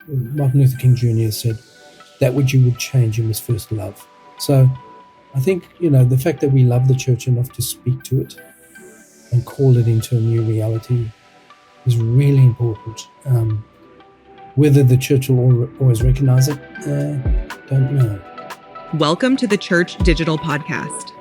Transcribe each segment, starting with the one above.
Martin Luther King Jr. said, that which you would change, you must first love. So I think, the fact that we love the church enough to speak to it and call it into a new reality is really important. Whether the church will always recognize it, don't know. Welcome to the Church Digital Podcast.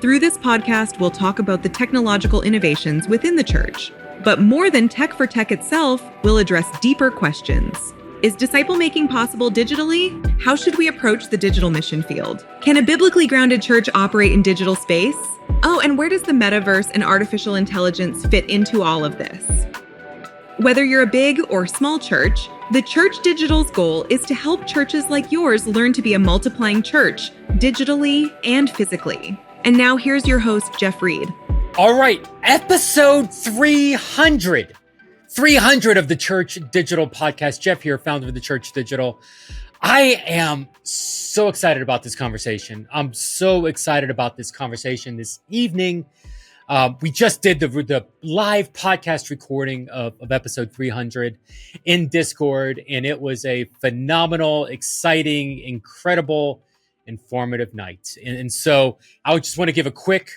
Through this podcast, we'll talk about the technological innovations within the church. But more than tech for tech itself, we'll address deeper questions. Is disciple making possible digitally? How should we approach the digital mission field? Can a biblically grounded church operate in digital space? Oh, and where does the metaverse and artificial intelligence fit into all of this? Whether you're a big or small church, the Church Digital's goal is to help churches like yours learn to be a multiplying church, digitally and physically. And now here's your host, Jeff Reed. All right, episode 300. 300 of the Church Digital Podcast. Jeff here, founder of the Church Digital. I am so excited about this conversation. I'm so excited about this conversation this evening. We just did the live podcast recording of episode 300 in Discord, and it was a phenomenal, exciting, incredible, informative night. And so I just want to give a quick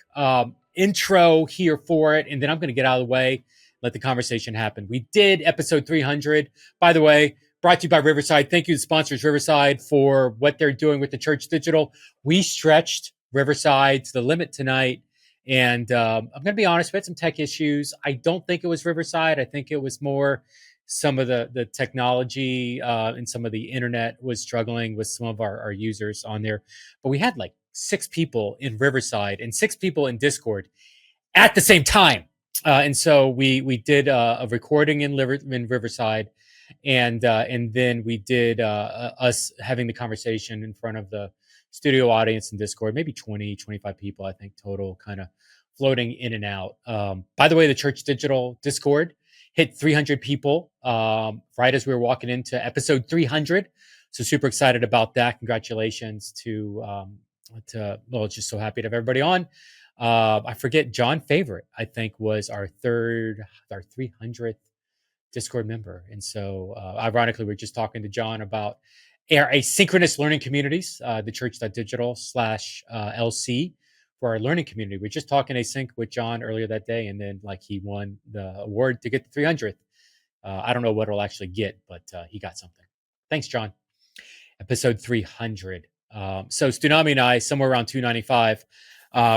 intro here for it, and then I'm going to get out of the way, let the conversation happen. We did episode 300, by the way, brought to you by Riverside. Thank you to sponsors Riverside for what they're doing with the Church Digital. We stretched Riverside to the limit tonight. And I'm going to be honest, we had some tech issues. I don't think it was Riverside. I think it was more some of the technology and some of the internet was struggling with some of our users on there. But we had like 6 people in Riverside and 6 people in Discord at the same time. And so we did a recording in Riverside, and then we did us having the conversation in front of the studio audience in Discord, maybe 20, 25 people, I think, total, kind of floating in and out. By the way, the Church Digital Discord hit 300 people right as we were walking into episode 300. So super excited about that. Congratulations just so happy to have everybody on. I forget, John Favorite, I think, was our 300th Discord member. And so ironically, we're just talking to John about our asynchronous learning communities, the church.digital/LC for our learning community. We're just talking async with John earlier that day, and then he won the award to get the 300th. I don't know what it'll actually get, but he got something. Thanks, John. Episode 300. So Tsunami and I, somewhere around 295,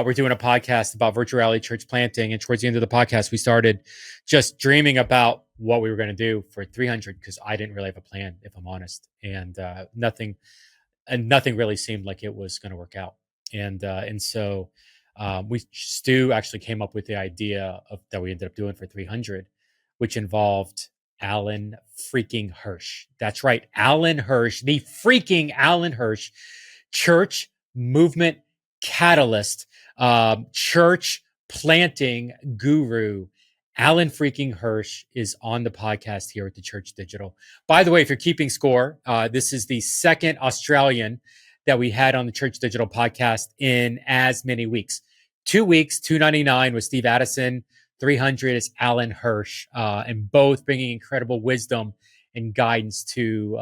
we're doing a podcast about virtual reality church planting. And towards the end of the podcast, we started just dreaming about what we were going to do for 300, because I didn't really have a plan, if I'm honest. And nothing really seemed like it was going to work out. And so Stu actually came up with the idea that we ended up doing for 300, which involved Alan freaking Hirsch. That's right, Alan Hirsch, the freaking Alan Hirsch, church movement catalyst, church planting guru. Alan freaking Hirsch is on the podcast here at the Church Digital. By the way, if you're keeping score, this is the second Australian that we had on the Church Digital podcast in as many weeks. 2 weeks, 299 was Steve Addison, 300 is Alan Hirsch, and both bringing incredible wisdom and guidance to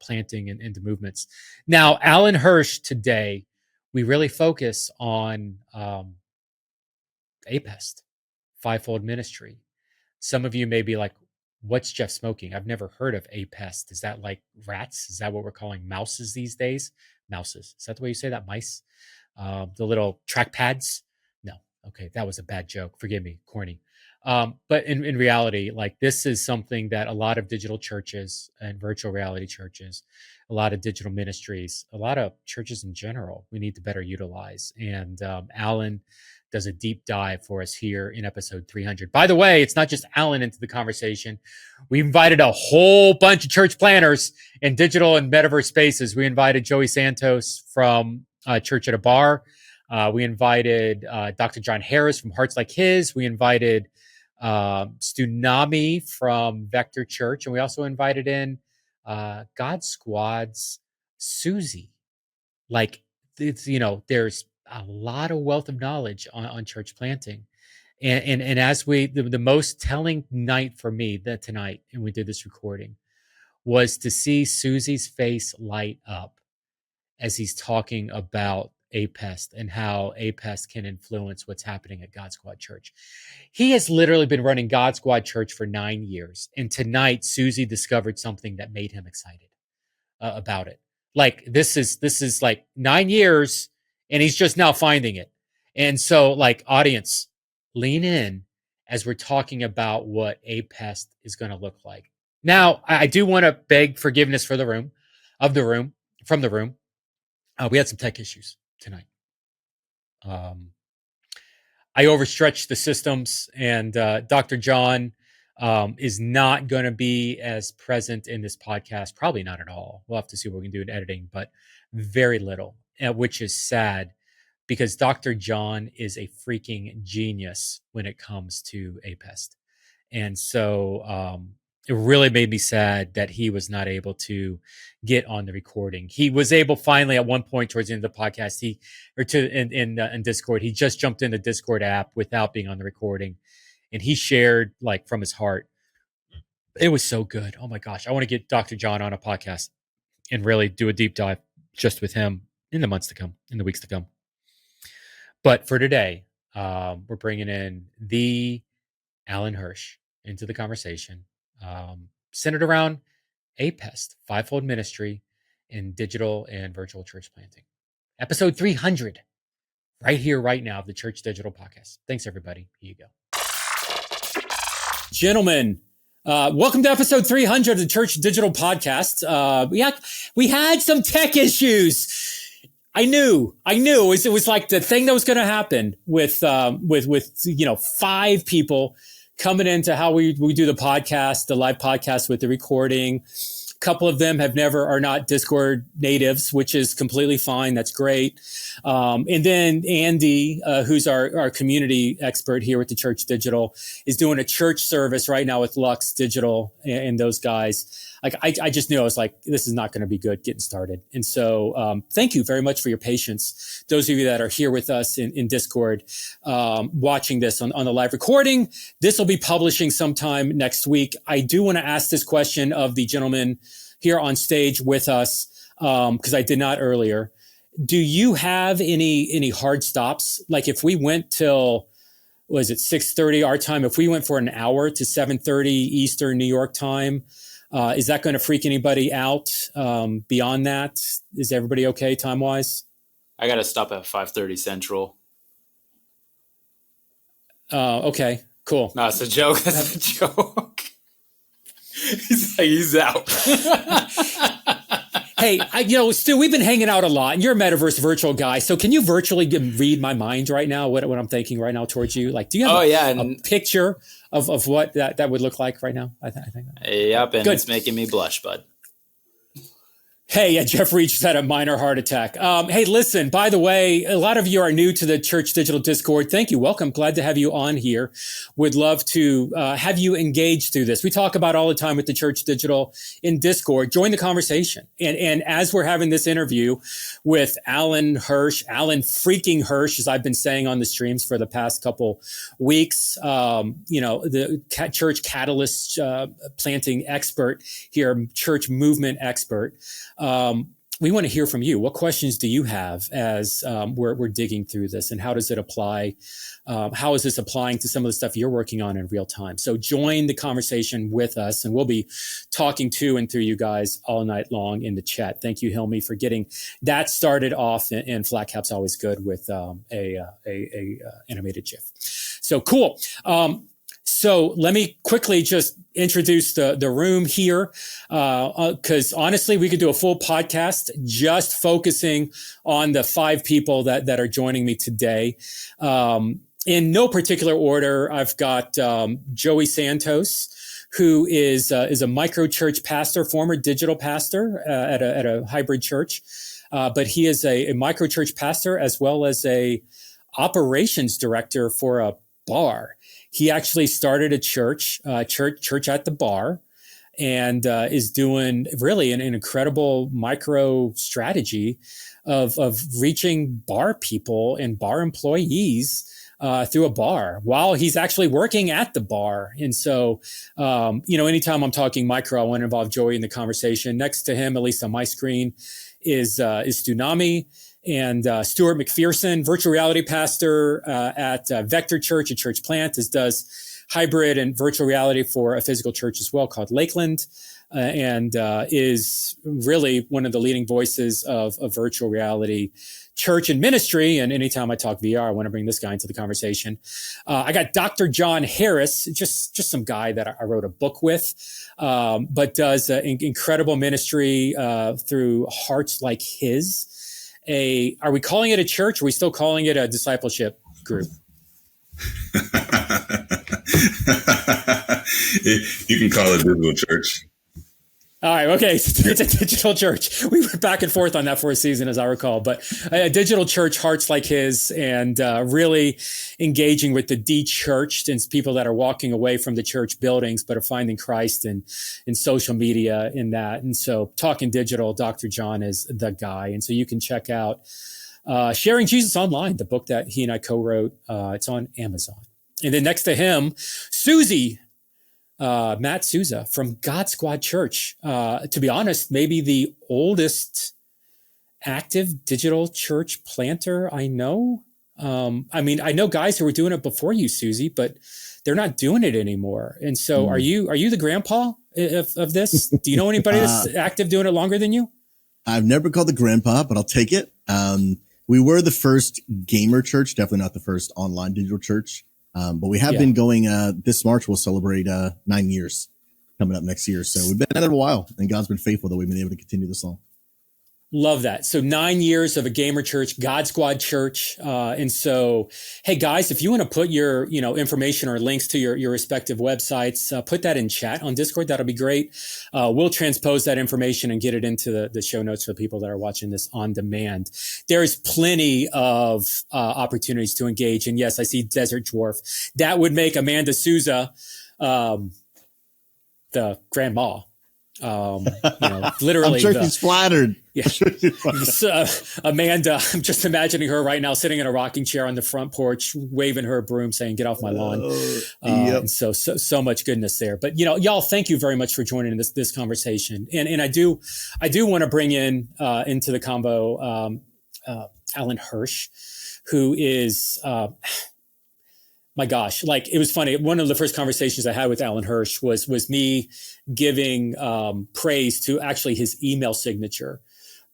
planting and to movements. Now, Alan Hirsch today, we really focus on APEST, fivefold ministry. Some of you may be like, what's Jeff smoking? I've never heard of APEST. Is that like rats? Is that what we're calling mouses these days? Mouses. Is that the way you say that? Mice? The little track pads? No. Okay, that was a bad joke. Forgive me, corny. But in reality, this is something that a lot of digital churches and virtual reality churches, a lot of digital ministries, a lot of churches in general, we need to better utilize. And Alan does a deep dive for us here in episode 300. By the way, it's not just Alan into the conversation. We invited a whole bunch of church planners in digital and metaverse spaces. We invited Joey Santos from Church at a Bar. We invited Dr. John Harris from Hearts Like His. We invited Tsunami from Vector Church. And we also invited in God Squad's Susie. There's a lot of wealth of knowledge on church planting. And as the most telling night for me tonight, and we did this recording, was to see Susie's face light up as he's talking about APEST and how APEST can influence what's happening at God Squad Church. He has literally been running God Squad Church for 9 years. And tonight, Susie discovered something that made him excited about it. Like this is like 9 years and he's just now finding it. And so like audience, lean in as we're talking about what APEST is going to look like. Now, I do want to beg forgiveness for from the room. We had some tech issues tonight. I overstretched the systems, and Dr. John is not going to be as present in this podcast. Probably not at all. We'll have to see what we can do in editing, but very little, which is sad because Dr. John is a freaking genius when it comes to APEST. And so it really made me sad that he was not able to get on the recording. He was able finally at one point towards the end of the podcast, in Discord, he just jumped in the Discord app without being on the recording. And he shared like from his heart. It was so good. Oh my gosh. I want to get Dr. John on a podcast and really do a deep dive just with him in the months to come, in the weeks to come. But for today, we're bringing in the Alan Hirsch into the conversation, centered around APEST, fivefold ministry in digital and virtual church planting. Episode 300, right here, right now, of the Church Digital Podcast. Thanks, everybody. Here you go. Gentlemen, welcome to episode 300 of the Church Digital Podcast. We had some tech issues. I knew it was like the thing that was going to happen with 5 people coming into how we do the podcast, the live podcast with the recording. A couple of them are not Discord natives, which is completely fine. That's great. And then Andy, who's our community expert here with the Church Digital, is doing a church service right now with Lux Digital and those guys. Like I just knew I was like, this is not going to be good getting started. And so thank you very much for your patience. Those of you that are here with us in Discord, watching this on the live recording, this will be publishing sometime next week. I do want to ask this question of the gentleman here on stage with us, because I did not earlier. Do you have any hard stops? Like if we went till, was it 6:30 our time? If we went for an hour to 7:30 Eastern New York time, is that going to freak anybody out? Beyond that, is everybody okay time-wise? I got to stop at 5:30 Central. Okay, cool. No, it's a joke. That's a joke. He's out. Hey, Stu, we've been hanging out a lot, and you're a metaverse virtual guy. So can you virtually read my mind right now, what I'm thinking right now towards you? Like, do you have a picture of what that would look like right now? I think. Yep, and Good. It's making me blush, bud. Hey, Jeff Reach just had a minor heart attack. Hey, listen, by the way, a lot of you are new to the Church Digital Discord. Thank you. Welcome. Glad to have you on here. Would love to have you engage through this. We talk about all the time with the Church Digital in Discord. Join the conversation. And as we're having this interview with Alan freaking Hirsch, as I've been saying on the streams for the past couple weeks, the church catalyst planting expert here, church movement expert. We want to hear from you. What questions do you have as we're digging through this, and how does it apply? How is this applying to some of the stuff you're working on in real time? So join the conversation with us, and we'll be talking to and through you guys all night long in the chat. Thank you, Hilmy, for getting that started off. And Flat Cap's always good with a animated GIF. So cool. So let me quickly just introduce the room here, because honestly, we could do a full podcast just focusing on the 5 people that are joining me today. In no particular order, I've got Joey Santos, who is a micro church pastor, former digital pastor at a hybrid church, but he is a micro church pastor as well as a operations director for a bar. He actually started a church at the bar, and is doing really an incredible micro strategy of reaching bar people and bar employees through a bar while he's actually working at the bar. And so, anytime I'm talking micro, I want to involve Joey in the conversation. Next to him, at least on my screen, is Stunami and Stuart McPherson, virtual reality pastor at Vector Church, a church plant, does hybrid and virtual reality for a physical church as well called Lakeland, and is really one of the leading voices of virtual reality church and ministry. And anytime I talk VR, I want to bring this guy into the conversation. I got Dr. John Harris, just some guy that I wrote a book with, but does incredible ministry through Hearts Like His. Are we calling it a church? Or are we still calling it a discipleship group? You can call it digital church. All right. Okay. It's a digital church. We went back and forth on that for a season, as I recall, but a digital church, Hearts Like His, and really engaging with the de-churched and people that are walking away from the church buildings, but are finding Christ in social media in that. And so Talking Digital, Dr. John is the guy. And so you can check out Sharing Jesus Online, the book that he and I co-wrote. It's on Amazon. And then next to him, Susie, Matt Souza from God Squad Church. To be honest, maybe the oldest active digital church planter I know. I know guys who were doing it before you, Susie, but they're not doing it anymore. And so are you the grandpa of this? Do you know anybody that's active doing it longer than you? I've never called the grandpa, but I'll take it. We were the first gamer church, definitely not the first online digital church. But we have been going, this March, we'll celebrate 9 years coming up next year. So we've been at it a while, and God's been faithful that we've been able to continue this long. Love that. So 9 years of a gamer church, God Squad Church. And so, hey guys, if you want to put your, information or links to your respective websites, put that in chat on Discord. That'll be great. We'll transpose that information and get it into the show notes for people that are watching this on demand. There is plenty of opportunities to engage. And yes, I see Desert Dwarf. That would make Amanda Souza, the grandma. Literally. I'm sure she's flattered. Yeah. Amanda, I'm just imagining her right now sitting in a rocking chair on the front porch, waving her broom saying, get off my lawn. And so much goodness there. But, y'all, thank you very much for joining this conversation. And I do want to bring into the combo, Alan Hirsch, who is, my gosh, it was funny. One of the first conversations I had with Alan Hirsch was me giving praise to actually his email signature,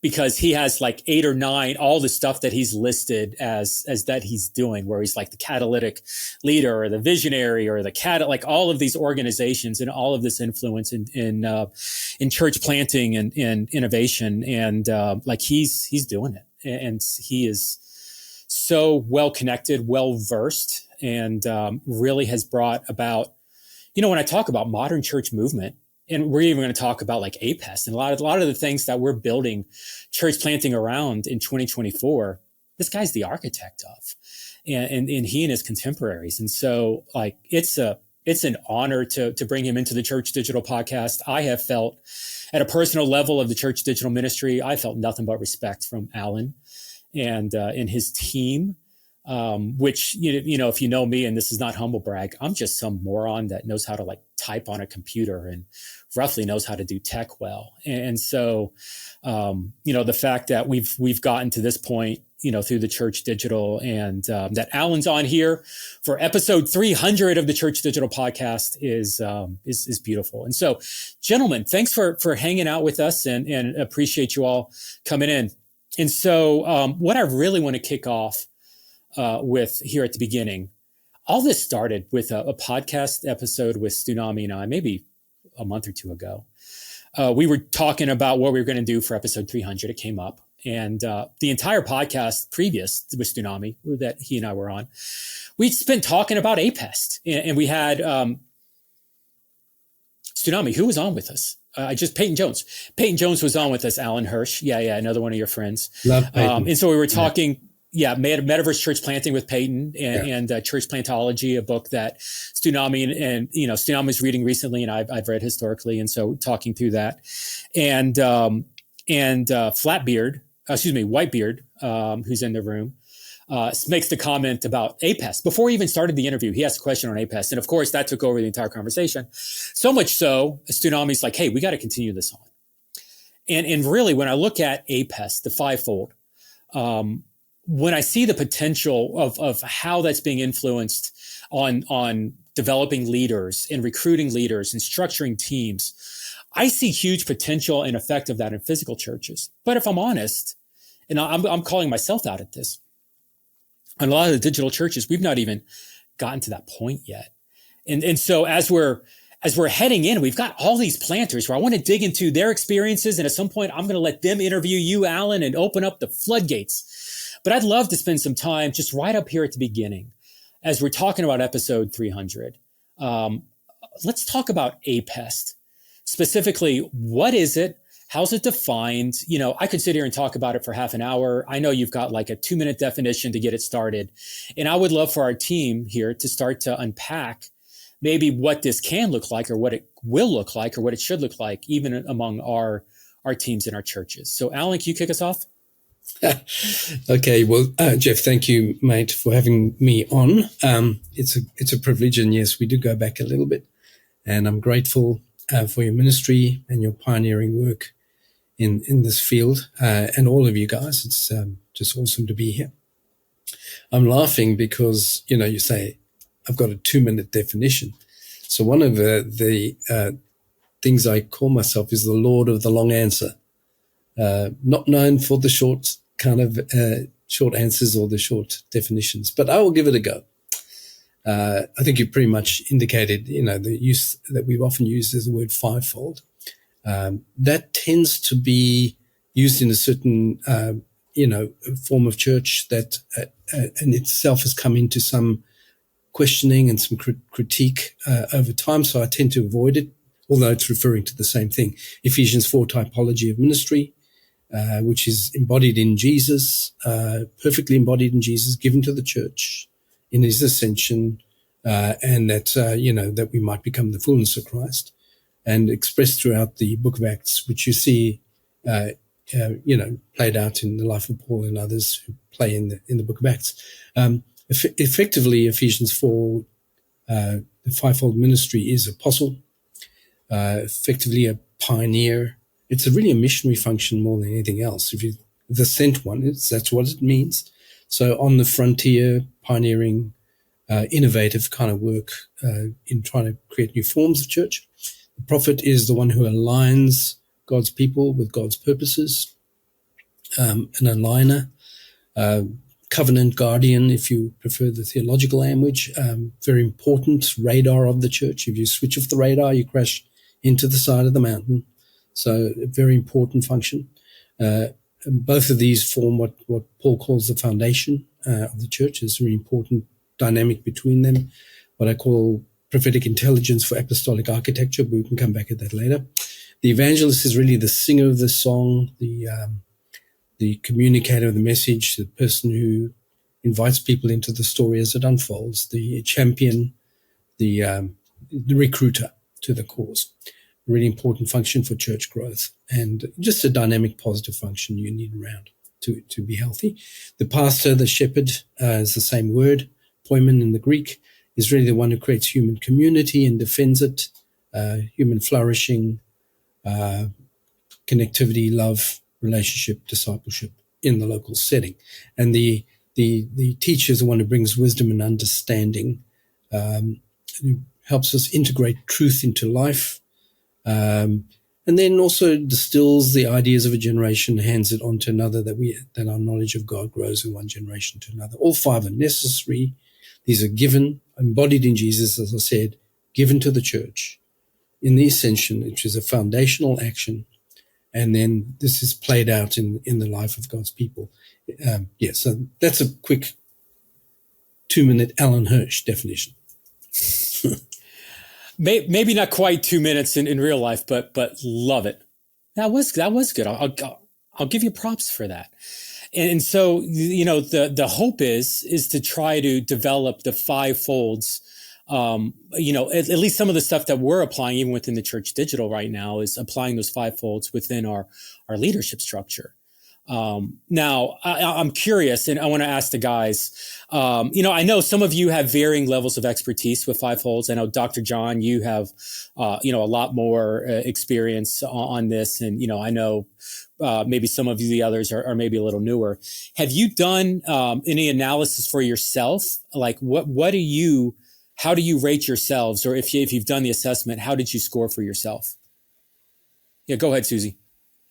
because he has 8 or 9, all the stuff that he's listed as that he's doing, where he's like the catalytic leader or the visionary or the all of these organizations and all of this influence in church planting and innovation. And he's doing it, and he is so well connected, well versed, and really has brought about, when I talk about modern church movement, and we're even going to talk about APEST and a lot of the things that we're building church planting around in 2024, this guy's the architect of, and he and his contemporaries. And so it's an honor to bring him into the Church Digital podcast. I have felt at a personal level of the Church Digital ministry, I felt nothing but respect from Alan and his team. Which, if you know me, and this is not humble brag, I'm just some moron that knows how to type on a computer and roughly knows how to do tech well. And so, the fact that we've gotten to this point, through the Church Digital, and that Alan's on here for episode 300 of the Church Digital podcast is beautiful. And so, gentlemen, thanks for hanging out with us, and appreciate you all coming in. And so, what I really want to kick off with here at the beginning, all this started with a podcast episode with Stunami and I, maybe a month or two ago. We were talking about what we were going to do for episode 300. It came up, and the entire podcast previous with Stunami that he and I were on, we spent talking about APEST, and we had Stunami, who was on with us. Peyton Jones. Peyton Jones was on with us. Alan Hirsch. Yeah, another one of your friends. Love Peyton. And so we were talking. Yeah, Metaverse Church Planting with Peyton and Church Plantology, a book that Stunami and Stunami's reading recently, and I've read historically, and so talking through that, and Whitebeard, who's in the room, makes the comment about APEST. Before he even started the interview, he asked a question on APEST. And of course, that took over the entire conversation. So much so, Tsunami's like, hey, we got to continue this on. And really, when I look at APEST, the fivefold, when I see the potential of how that's being influenced on developing leaders and recruiting leaders and structuring teams, I see huge potential and effect of that in physical churches. But if I'm honest, and I'm calling myself out at this, on a lot of the digital churches, we've not even gotten to that point yet. And so as we're heading in, we've got all these planters where I want to dig into their experiences. And at some point, I'm going to let them interview you, Alan, and open up the floodgates. But I'd love to spend some time just right up here at the beginning as we're talking about episode 300. Let's talk about APEST. Specifically, what is it? How's it defined? You know, I could sit here and talk about it for half an hour. I know you've got like a 2-minute definition to get it started. And I would love for our team here to start to unpack maybe what this can look like or what it will look like or what it should look like, even among our teams in our churches. So Alan, can you kick us off? Okay, well, Jeff, thank you, mate, for having me on. It's a privilege, and yes, we do go back a little bit, and I'm grateful for your ministry and your pioneering work in this field, and all of you guys. It's just awesome to be here. I'm laughing because, you know, you say, I've got a 2-minute definition. So one of the things I call myself is the Lord of the long answer. Not known for the short kind of short answers or the short definitions, but I will give it a go. I think you pretty much indicated, you know, the use that we've often used is the word fivefold. That tends to be used in a certain, form of church that in itself has come into some questioning and some critique over time. So I tend to avoid it, although it's referring to the same thing. Ephesians 4 typology of ministry, which is embodied in Jesus, perfectly embodied in Jesus, given to the church in his ascension, and that, that we might become the fullness of Christ, and expressed throughout the book of Acts, which you see, played out in the life of Paul and others who play in the book of Acts. Effectively, Ephesians 4, the fivefold ministry is apostle, effectively a pioneer. It's really a missionary function more than anything else. The sent one, that's what it means. So on the frontier, pioneering, innovative kind of work in trying to create new forms of church. The prophet is the one who aligns God's people with God's purposes, an aligner, covenant guardian, if you prefer the theological language, very important radar of the church. If you switch off the radar, you crash into the side of the mountain. So a very important function. Both of these form what Paul calls the foundation of the church. There's a really important dynamic between them, what I call prophetic intelligence for apostolic architecture, but we can come back at that later. The evangelist is really the singer of the song, the communicator of the message, the person who invites people into the story as it unfolds, the champion, the recruiter to the cause. Really important function for church growth, and just a dynamic, positive function you need around to be healthy. The pastor, the shepherd, is the same word. Poimen in the Greek is really the one who creates human community and defends it, human flourishing, connectivity, love, relationship, discipleship in the local setting. And the teacher is the one who brings wisdom and understanding, who helps us integrate truth into life, and then also distills the ideas of a generation, hands it on to another, that our knowledge of God grows in one generation to another. All five are necessary. These are given, embodied in Jesus, as I said, given to the church in the ascension, which is a foundational action. And then this is played out in the life of God's people. So that's a quick 2-minute Alan Hirsch definition. Maybe not quite 2 minutes in real life, but love it. That was good. I'll give you props for that. And so, the hope is to try to develop the five folds. At least some of the stuff that we're applying, even within the Church Digital right now, is applying those five folds within our leadership structure. Now, I'm curious, and I want to ask the guys, I know some of you have varying levels of expertise with fivefolds. I know, Dr. John, you have, a lot more experience on this. And, I know maybe some of you, the others, are maybe a little newer. Have you done any analysis for yourself? Like, how do you rate yourselves? Or if you've done the assessment, how did you score for yourself? Yeah, go ahead, Susie.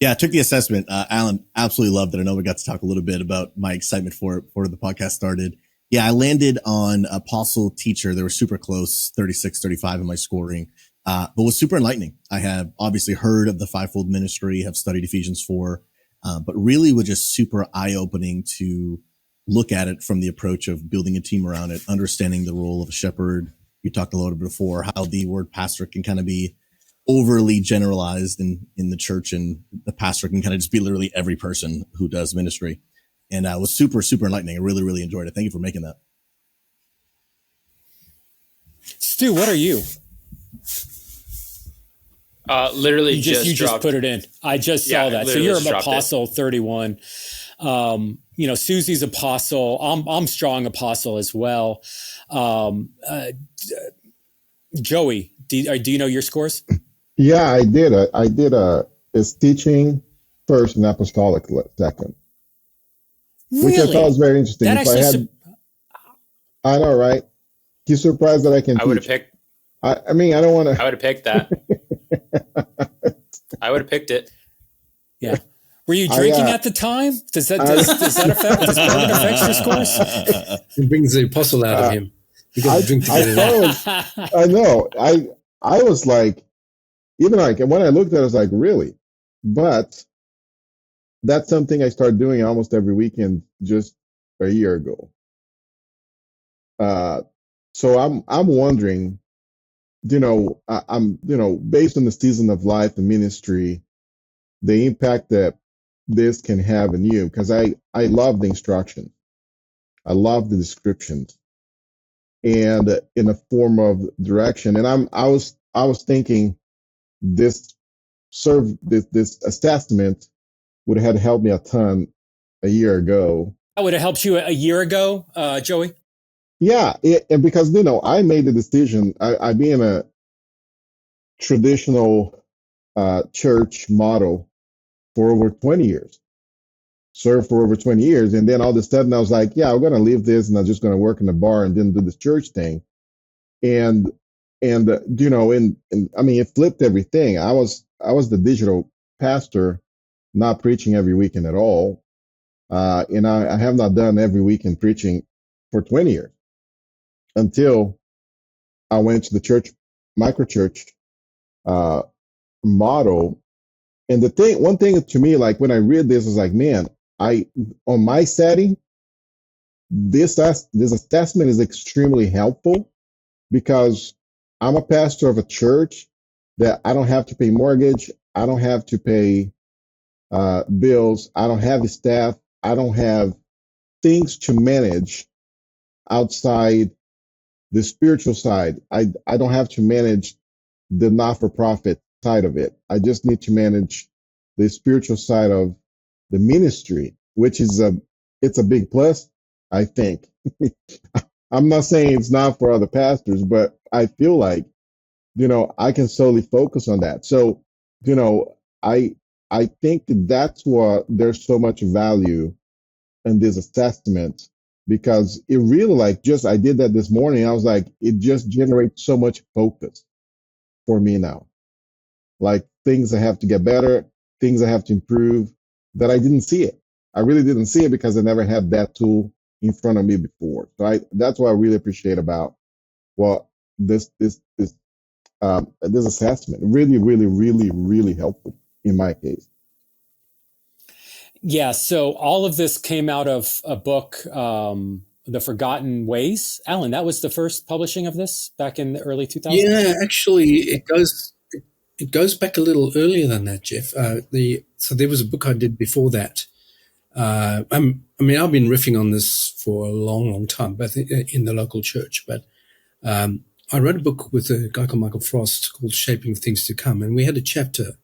Yeah, I took the assessment. Alan, absolutely loved it. I know we got to talk a little bit about my excitement for it before the podcast started. Yeah, I landed on apostle teacher. They were super close, 36, 35 in my scoring, but was super enlightening. I have obviously heard of the fivefold ministry, have studied Ephesians 4, but really was just super eye-opening to look at it from the approach of building a team around it, understanding the role of a shepherd. You talked a little bit before how the word pastor can kind of be overly generalized in the church, and the pastor can kind of just be literally every person who does ministry. And it was super, super enlightening. I really, really enjoyed it. Thank you for making that. Stu, what are you? Literally you just put it in. I just saw that. So you're an apostle 31. Susie's apostle. I'm strong apostle as well. Joey, do you know your scores? Yeah, I did. It's teaching first and apostolic second, really? Which I thought was very interesting. That actually I know, right? He's surprised that I can. I would have picked. I don't want to. I would have picked that. I would have picked it. Yeah. Were you drinking at the time? Does that affect? Does bourbon affect your scores? It brings the apostle out of him. I know. I was like, even like when I looked at it, I was like, really? But that's something I started doing almost every weekend just a year ago. So I'm wondering, I'm based on the season of life and ministry, the impact that this can have in you, because I love the instruction. I love the descriptions and in a form of direction. And I was thinking this assessment would have helped me a ton a year ago. That would have helped you a year ago, Joey? Yeah. And because, I made the decision, I be in a traditional church model for over 20 years, served for over 20 years. And then all of a sudden I was like, yeah, I'm going to leave this and I'm just going to work in the bar and then do this church thing. And it flipped everything. I was the digital pastor, not preaching every weekend at all. And I have not done every weekend preaching for 20 years until I went to the church, microchurch, model. And one thing to me, like when I read this, is like, man, on my setting, this assessment is extremely helpful because I'm a pastor of a church that I don't have to pay mortgage. I don't have to pay bills. I don't have the staff. I don't have things to manage outside the spiritual side. I don't have to manage the not-for-profit side of it. I just need to manage the spiritual side of the ministry, which is it's a big plus, I think. I'm not saying it's not for other pastors, but I feel like, I can solely focus on that. So, I think that's what there's so much value in this assessment, because it really I did that this morning. I was like, it just generates so much focus for me now. Like things I have to get better, things I have to improve, that I didn't see it. I really didn't see it because I never had that tool in front of me before. So that's what I really appreciate about this assessment. Really, really, really, really helpful in my case. Yeah. So all of this came out of a book, The Forgotten Ways. Alan, that was the first publishing of this back in the early 2000s? Yeah, actually, it goes back a little earlier than that, Jeff. So there was a book I did before that. I've been riffing on this for a long, long time, both in the local church. But I wrote a book with a guy called Michael Frost called Shaping Things to Come. And we had a chapter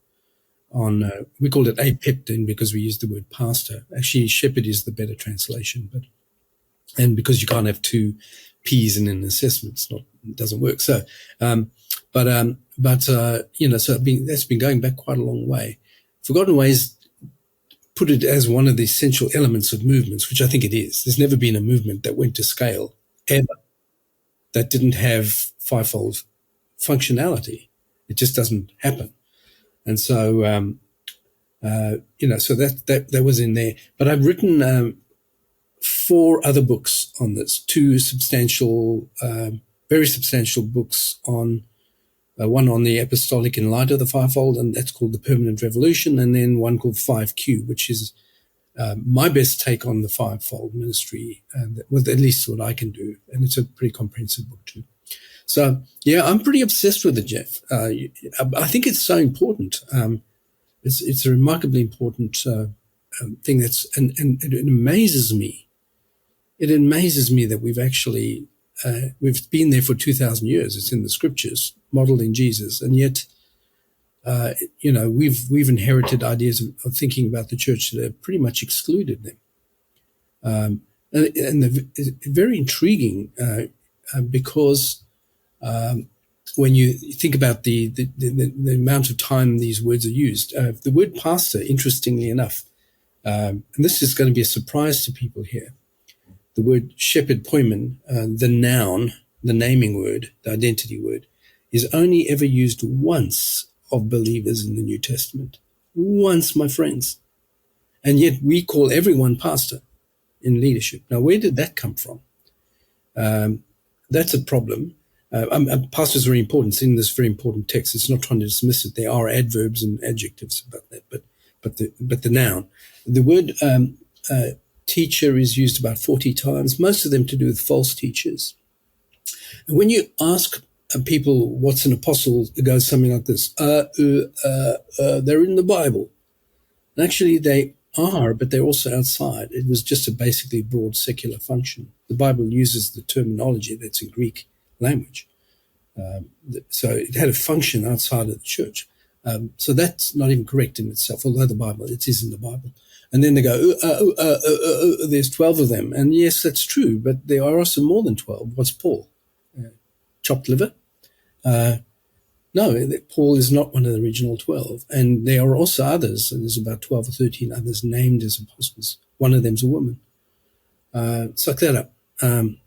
on we called it APEST then because we used the word pastor. Actually, shepherd is the better translation, and because you can't have two P's in an assessment, it doesn't work. So, so that's been going back quite a long way. Forgotten Ways put it as one of the essential elements of movements, which I think it is. There's never been a movement that went to scale ever that didn't have fivefold functionality. It just doesn't happen. And so, so that was in there. But I've written 4 other books on this, 2 substantial, very substantial books on one on the Apostolic in light of the fivefold, and that's called The Permanent Revolution, and then one called 5Q, which is my best take on the fivefold ministry, with at least what I can do. And it's a pretty comprehensive book too. So, yeah, I'm pretty obsessed with it, Jeff. I think it's so important. It's a remarkably important thing and it amazes me. It amazes me that we've actually, we've been there for 2,000 years. It's in the scriptures, modeled in Jesus. And yet, we've inherited ideas of thinking about the church that have pretty much excluded them. And they're very intriguing because when you think about the amount of time these words are used, the word pastor, interestingly enough, and this is going to be a surprise to people here, the word shepherd poimen, the noun, the naming word, the identity word, is only ever used once of believers in the New Testament. Once, my friends. And yet we call everyone pastor in leadership. Now, where did that come from? That's a problem. Pastor is very important. It's in this very important text. It's not trying to dismiss it. There are adverbs and adjectives about that, but the noun. The word teacher is used about 40 times, most of them to do with false teachers. And when you ask people what's an apostle, it goes something like this: they're in the Bible. And actually, they are, but they're also outside. It was just a basically broad secular function. The Bible uses the terminology that's in Greek language. So it had a function outside of the church. So that's not even correct in itself, although it is in the Bible. And then they go, there's 12 of them. And yes, that's true, but there are also more than 12. What's Paul? Chopped liver? No, Paul is not one of the original 12. And there are also others. There's about 12 or 13 others named as apostles. One of them's a woman. Suck that up.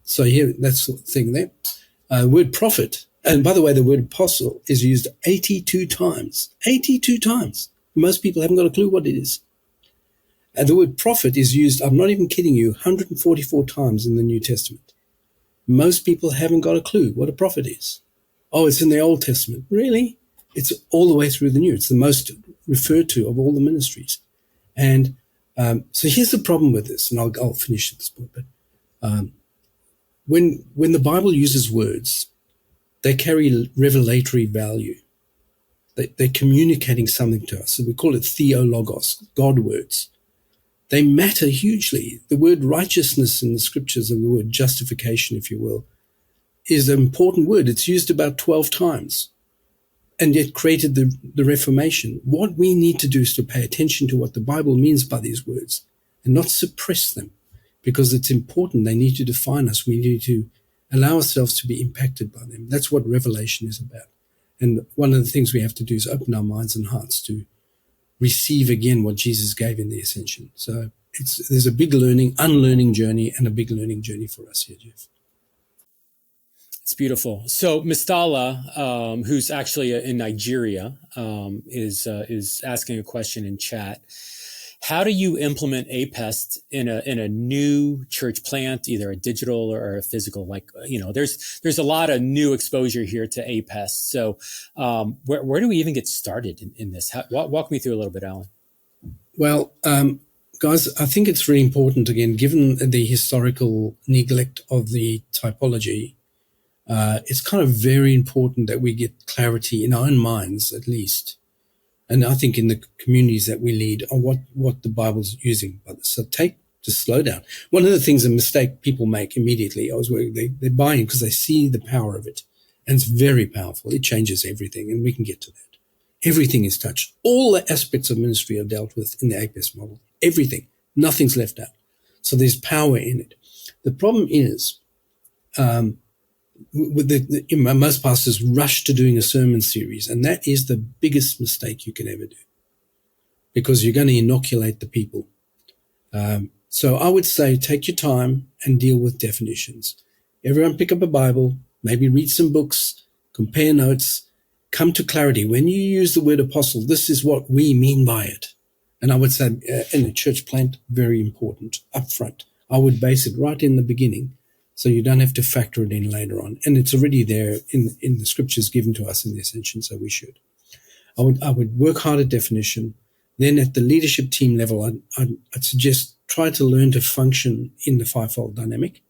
So here, that's the thing there. Word prophet. And by the way, the word apostle is used 82 times. 82 times. Most people haven't got a clue what it is. And the word prophet is used, I'm not even kidding you, 144 times in the New Testament. Most people haven't got a clue what a prophet is. Oh, it's in the Old Testament. Really? It's all the way through the New. It's the most referred to of all the ministries. And so here's the problem with this, and I'll finish at this point. But when the Bible uses words, they carry revelatory value. They're communicating something to us. So we call it theologos, God words. They matter hugely. The word righteousness in the scriptures, or the word justification, if you will, is an important word. It's used about 12 times and yet created the Reformation. What we need to do is to pay attention to what the Bible means by these words and not suppress them, because it's important. They need to define us. We need to allow ourselves to be impacted by them. That's what revelation is about. And one of the things we have to do is open our minds and hearts to receive again what Jesus gave in the ascension. So there's a big unlearning journey and a big learning journey for us here, Jeff. It's beautiful. So Mistala, who's actually in Nigeria, is asking a question in chat. How do you implement APEST in a new church plant, either a digital or a physical? Like, there's a lot of new exposure here to APEST. So where do we even get started in this? Walk me through a little bit, Alan. Well, guys, I think it's really important, again, given the historical neglect of the typology, it's kind of very important that we get clarity in our own minds, at least. And I think in the communities that we lead on what the Bible's using. So just slow down. One of the things, a mistake people make immediately, they buy in because they see the power of it. And it's very powerful. It changes everything. And we can get to that. Everything is touched. All the aspects of ministry are dealt with in the APEST model. Everything. Nothing's left out. So there's power in it. The problem is, most pastors rush to doing a sermon series, and that is the biggest mistake you can ever do, because you're going to inoculate the people. So I would say take your time and deal with definitions. Everyone pick up a Bible, maybe read some books, compare notes, come to clarity. When you use the word apostle, this is what we mean by it. And I would say in a church plant, very important up front. I would base it right in the beginning, so you don't have to factor it in later on. And it's already there in the scriptures given to us in the Ascension, so we should. I would work hard at definition. Then at the leadership team level, I'd suggest try to learn to function in the fivefold dynamic.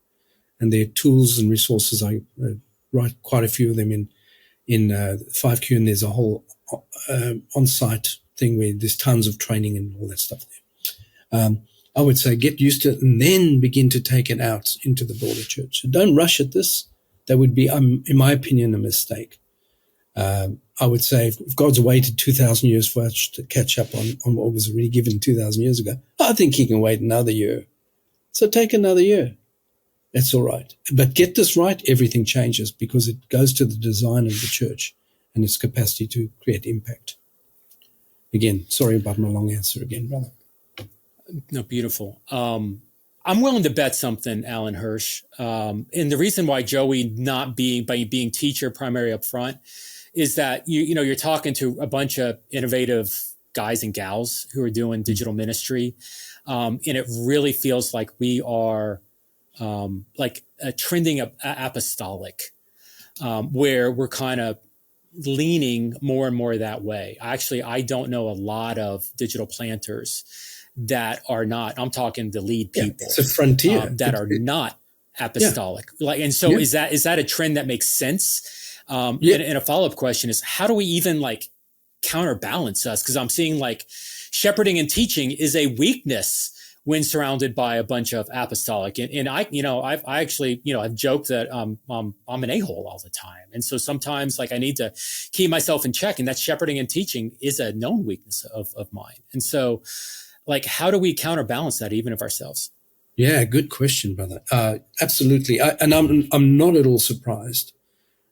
And there are tools and resources. I write quite a few of them in 5Q, and there's a whole on-site thing where there's tons of training and all that stuff there. I would say get used to it and then begin to take it out into the broader church. So don't rush at this. That would be, in my opinion, a mistake. I would say if God's waited 2,000 years for us to catch up on what was already given 2,000 years ago, I think he can wait another year. So take another year. That's all right. But get this right, everything changes, because it goes to the design of the church and its capacity to create impact. Again, sorry about my long answer again, brother. No, beautiful. I'm willing to bet something, Alan Hirsch. And the reason why Joey not being teacher primary up front is that you're talking to a bunch of innovative guys and gals who are doing digital ministry. And it really feels like we are trending apostolic, where we're kind of leaning more and more that way. Actually, I don't know a lot of digital planters that are not, I'm talking the lead people. It's a frontier. That are not apostolic. Is that a trend that makes sense? And a follow-up question is, how do we even counterbalance us? Because I'm seeing shepherding and teaching is a weakness when surrounded by a bunch of apostolic. And I actually, I've joked that I'm an a-hole all the time. And so sometimes I need to keep myself in check, and that shepherding and teaching is a known weakness of mine. And so how do we counterbalance that even of ourselves? Yeah, good question, brother. Absolutely. I'm not at all surprised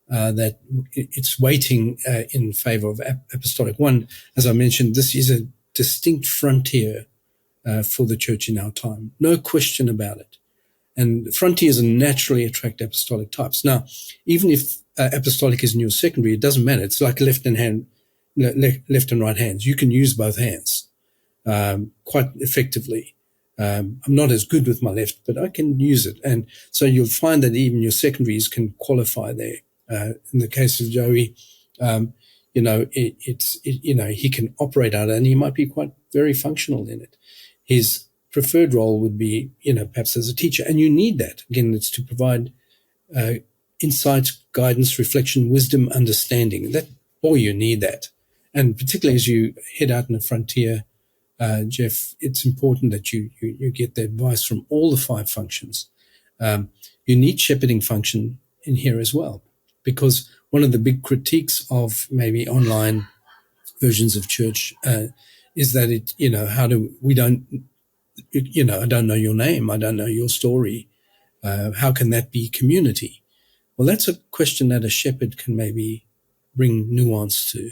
that it's waiting in favor of apostolic. One, as I mentioned, this is a distinct frontier for the church in our time. No question about it. And frontiers naturally attract apostolic types. Now, even if apostolic is in your secondary, it doesn't matter. It's like left and right hands. You can use both hands quite effectively. I'm not as good with my left, but I can use it. And so you'll find that even your secondaries can qualify there. In the case of Joey, he can operate out, and he might be quite very functional in it. His preferred role would be, perhaps as a teacher, and you need that. Again, it's to provide insight, guidance, reflection, wisdom, understanding. You need that. And particularly as you head out in the frontier, Jeff, it's important that you get the advice from all the five functions. You need shepherding function in here as well, because one of the big critiques of maybe online versions of church is that I don't know your name. I don't know your story. How can that be community? Well, that's a question that a shepherd can maybe bring nuance to.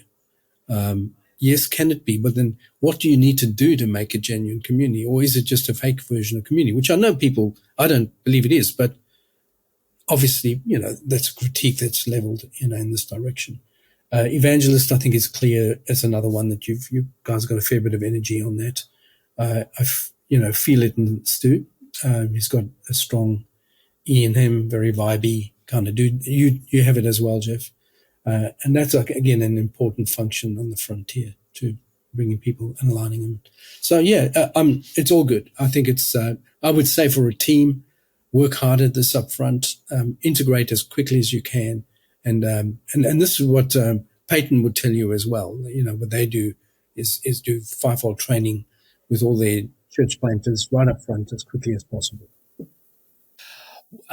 Yes, can it be? But then what do you need to do to make a genuine community? Or is it just a fake version of community? Which I don't believe it is, but obviously, that's a critique that's leveled, in this direction. Evangelist, I think, is clear as another one that you guys got a fair bit of energy on that. I feel it in Stu. He's got a strong E in him, very vibey kind of dude. You have it as well, Jeff. And that's, again, an important function on the frontier to bringing people and aligning them. So, it's all good. I think it's, I would say for a team, work hard at this up front, integrate as quickly as you can. And this is what Peyton would tell you as well. What they do is do fivefold training with all their church planters right up front as quickly as possible.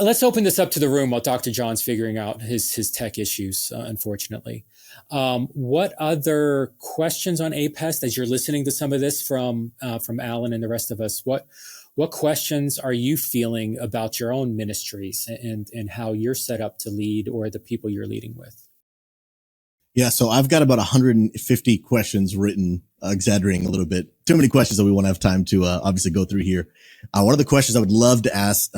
Let's open this up to the room while Dr. John's figuring out his tech issues, unfortunately. What other questions on APEST as you're listening to some of this from Alan and the rest of us? What questions are you feeling about your own ministries and how you're set up to lead or the people you're leading with? Yeah, so I've got about 150 questions written, exaggerating a little bit. Too many questions that we won't have time to obviously go through here. One of the questions I would love to ask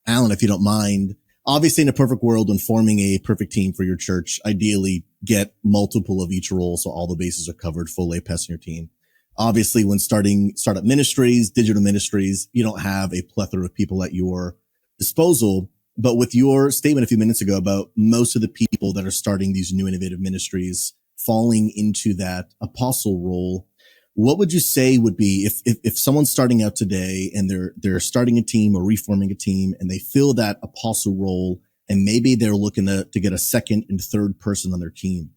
Alan, if you don't mind, obviously in a perfect world, when forming a perfect team for your church, ideally get multiple of each role so all the bases are covered, full APEST in your team. Obviously, when starting startup ministries, digital ministries, you don't have a plethora of people at your disposal. But with your statement a few minutes ago about most of the people that are starting these new innovative ministries falling into that apostle role, what would you say would be if someone's starting out today and they're starting a team or reforming a team and they fill that apostle role and maybe they're looking to get a second and third person on their team?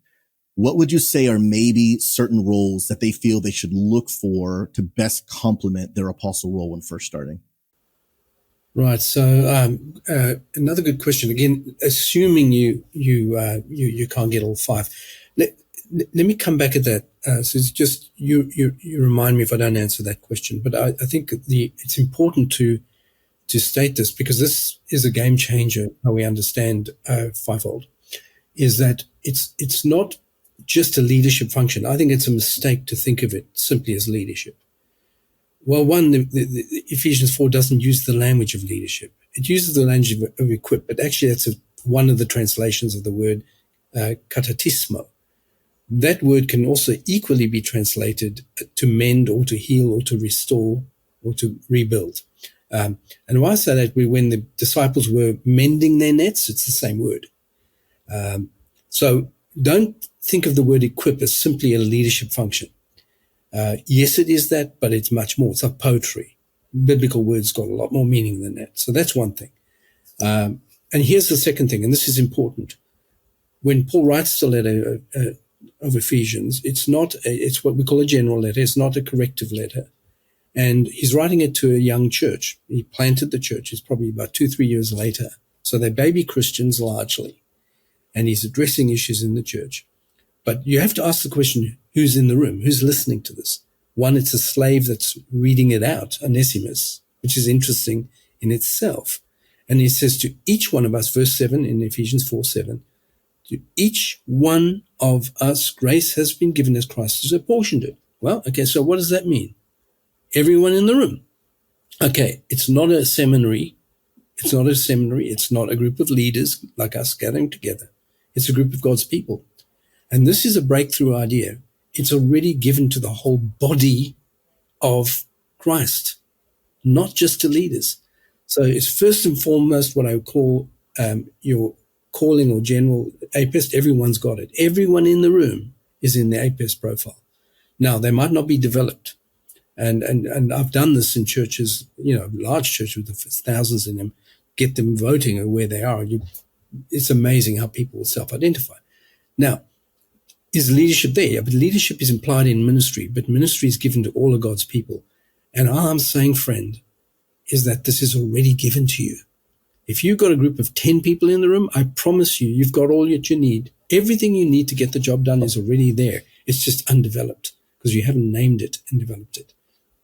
What would you say are maybe certain roles that they feel they should look for to best complement their apostle role when first starting? Right. So another good question. Again, assuming you can't get all five. Let me come back at that. So it's just you remind me if I don't answer that question. But I think it's important to state this, because this is a game changer. How we understand fivefold is that it's not just a leadership function. I think it's a mistake to think of it simply as leadership. Well, one, the Ephesians 4 doesn't use the language of leadership. It uses the language of equip, but actually that's one of the translations of the word katatismo. That word can also equally be translated to mend or to heal or to restore or to rebuild. And why I say that, when the disciples were mending their nets, it's the same word. So don't think of the word equip as simply a leadership function. Yes, it is that, but it's much more. It's like poetry. Biblical words got a lot more meaning than that. So that's one thing. And here's the second thing, and this is important. When Paul writes the letter of Ephesians, it's what we call a general letter. It's not a corrective letter. And he's writing it to a young church. He planted the church. It's probably about 2-3 years later. So they're baby Christians largely. And he's addressing issues in the church. But you have to ask the question, who's in the room? Who's listening to this? One, it's a slave that's reading it out, Onesimus, which is interesting in itself. And he says to each one of us, verse 7 in Ephesians 4:7, to each one of us, grace has been given as Christ has apportioned it. Well, okay, so what does that mean? Everyone in the room. Okay, it's not a seminary. It's not a seminary. It's not a group of leaders like us gathering together. It's a group of God's people. And this is a breakthrough idea. It's already given to the whole body of Christ, not just to leaders. So it's first and foremost what I would call your calling or general APEST. Everyone's got it. Everyone in the room is in the APEST profile. Now, they might not be developed. And I've done this in churches, large churches with thousands in them, get them voting where they are. It's amazing how people will self-identify. Now, is leadership there? Yeah, but leadership is implied in ministry, but ministry is given to all of God's people. And all I'm saying, friend, is that this is already given to you. If you've got a group of 10 people in the room, I promise you've got all that you need. Everything you need to get the job done is already there. It's just undeveloped because you haven't named it and developed it.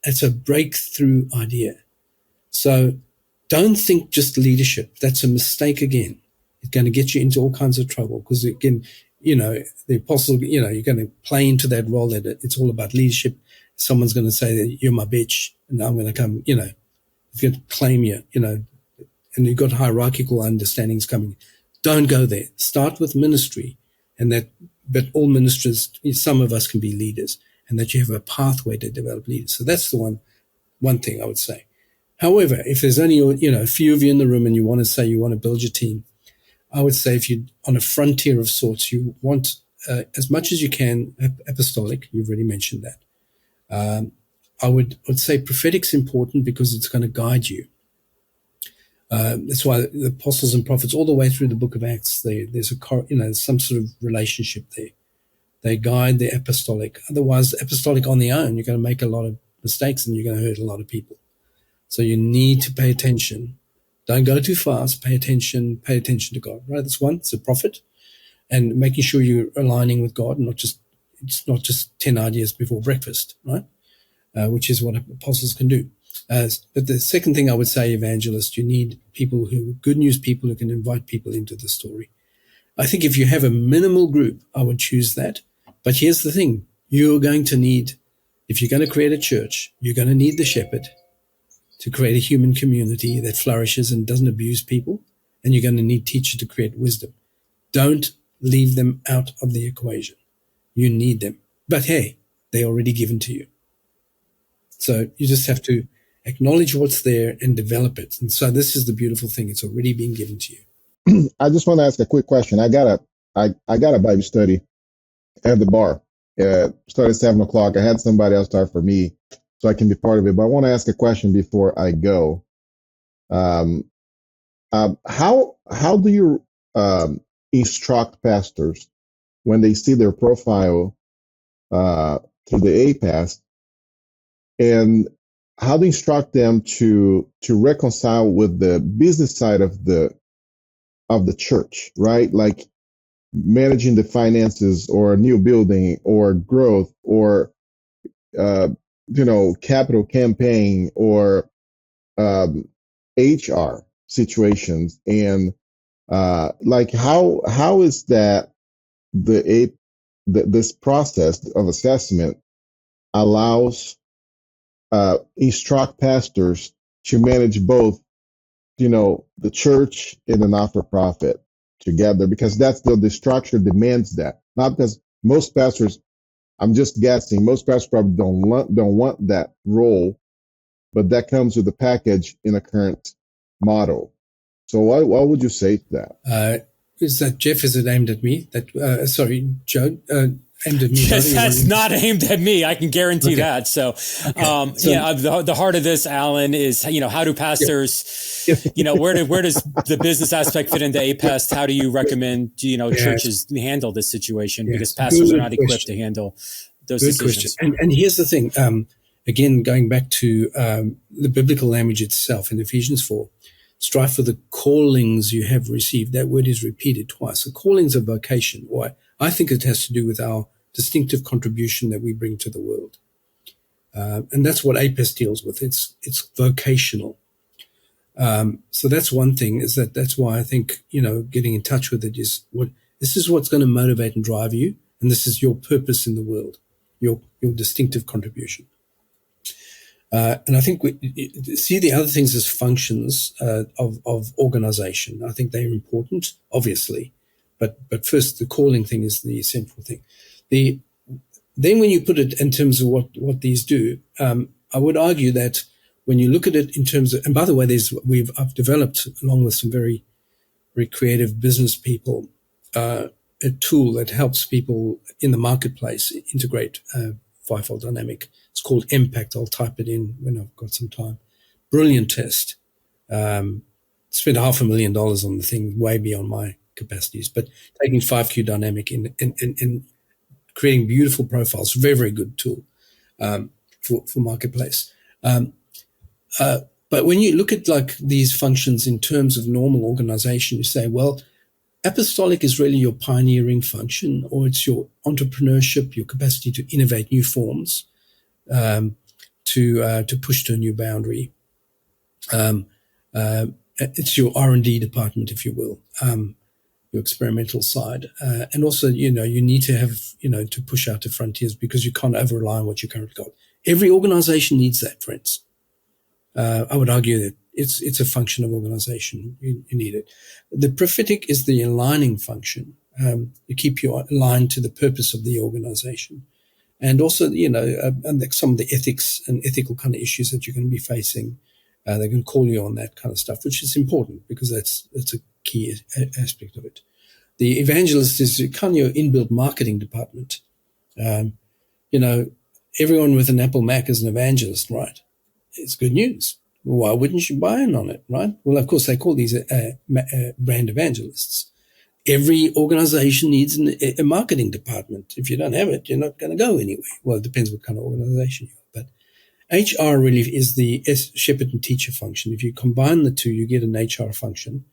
It's a breakthrough idea. So don't think just leadership. That's a mistake again. It's going to get you into all kinds of trouble because, again, the apostle, you're going to play into that role that it's all about leadership. Someone's going to say that you're my bitch and I'm going to come, it's going to claim you, and you've got hierarchical understandings coming. Don't go there. Start with ministry but all ministers, some of us can be leaders, and that you have a pathway to develop leaders. So that's the one thing I would say. However, if there's only, a few of you in the room and you want to build your team, I would say if you're on a frontier of sorts, you want as much as you can apostolic. You've already mentioned that. I would say prophetic's important because it's going to guide you. That's why the apostles and prophets, all the way through the book of Acts, there's some sort of relationship there. They guide the apostolic. Otherwise, apostolic on their own, you're going to make a lot of mistakes and you're going to hurt a lot of people. So you need to pay attention. Don't go too fast. Pay attention to God, right? That's one. It's a prophet. and making sure you're aligning with God, and it's not just 10 ideas before breakfast, right? Which is what apostles can do. But the second thing I would say, evangelist, you need good news people who can invite people into the story. I think if you have a minimal group, I would choose that. But here's the thing. You're going to need, if you're going to create a church, you're going to need the shepherd to create a human community that flourishes and doesn't abuse people. And you're going to need teachers to create wisdom. Don't leave them out of the equation. You need them. But hey, they're already given to you. So you just have to acknowledge what's there and develop it. And so this is the beautiful thing. It's already been given to you. I just want to ask a quick question. I got a Bible study at the bar. Started at 7:00. I had somebody else start for me so I can be part of it. But I want to ask a question before I go. How do you instruct pastors when they see their profile through the APEST, and how do you instruct them to reconcile with the business side of the church, right? Like managing the finances or a new building or growth or capital campaign or HR situations, and like how is that this process of assessment allows instruct pastors to manage both, the church and the not-for-profit together, because that's the structure demands that. Not because most pastors, I'm just guessing, most pastors probably don't want that role, but that comes with the package in a current model. So what would you say to that? Is that, Jeff, is it aimed at me? Sorry, Joe, aimed at me. Yes, that's not aimed at me. I can guarantee that. So, the heart of this, Alan, is, how do pastors, where does the business aspect fit into APEST? How do you recommend, churches handle this situation? Because pastors are not equipped to handle those decisions. And here's the thing. Again, going back to the biblical language itself in Ephesians 4, strive for the callings you have received. That word is repeated twice. The callings of vocation. Why? I think it has to do with our distinctive contribution that we bring to the world. And that's what APEST deals with. It's vocational. So that's one thing, that's why I think, getting in touch with it this is what's going to motivate and drive you. And this is your purpose in the world, your distinctive contribution. And I think we see the other things as functions of organization. I think they're important, obviously, but first the calling thing is the central thing. Then when you put it in terms of what these do, I would argue that when you look at it in terms of, and by the way, I've developed, along with some very, very creative business people, a tool that helps people in the marketplace integrate fivefold dynamic. It's called Impact. I'll type it in when I've got some time. Brilliant test. Spent $500,000 on the thing, way beyond my capacities, but taking 5Q dynamic in creating beautiful profiles, very, very good tool for marketplace. But when you look at like these functions in terms of normal organization, you say, well, apostolic is really your pioneering function, or it's your entrepreneurship, your capacity to innovate new forms, to push to a new boundary. It's your R&D department, if you will, your experimental side. And also, you need to have, to push out to frontiers, because you can't over-rely on what you currently got. Every organization needs that, friends. I would argue that it's a function of organization. You need it. The prophetic is the aligning function. You keep you aligned to the purpose of the organization. And also, and some of the ethics and ethical kind of issues that you're going to be facing, they can call you on that kind of stuff, which is important because that's a key aspect of it. The evangelist is kind of your inbuilt marketing department. Everyone with an Apple Mac is an evangelist, right? It's good news. Why wouldn't you buy in on it, right? Well, of course, they call these brand evangelists. Every organization needs a marketing department. If you don't have it, you're not going to go anywhere. Well, it depends what kind of organization you are. But HR really is the shepherd and teacher function. If you combine the two, you get an HR function.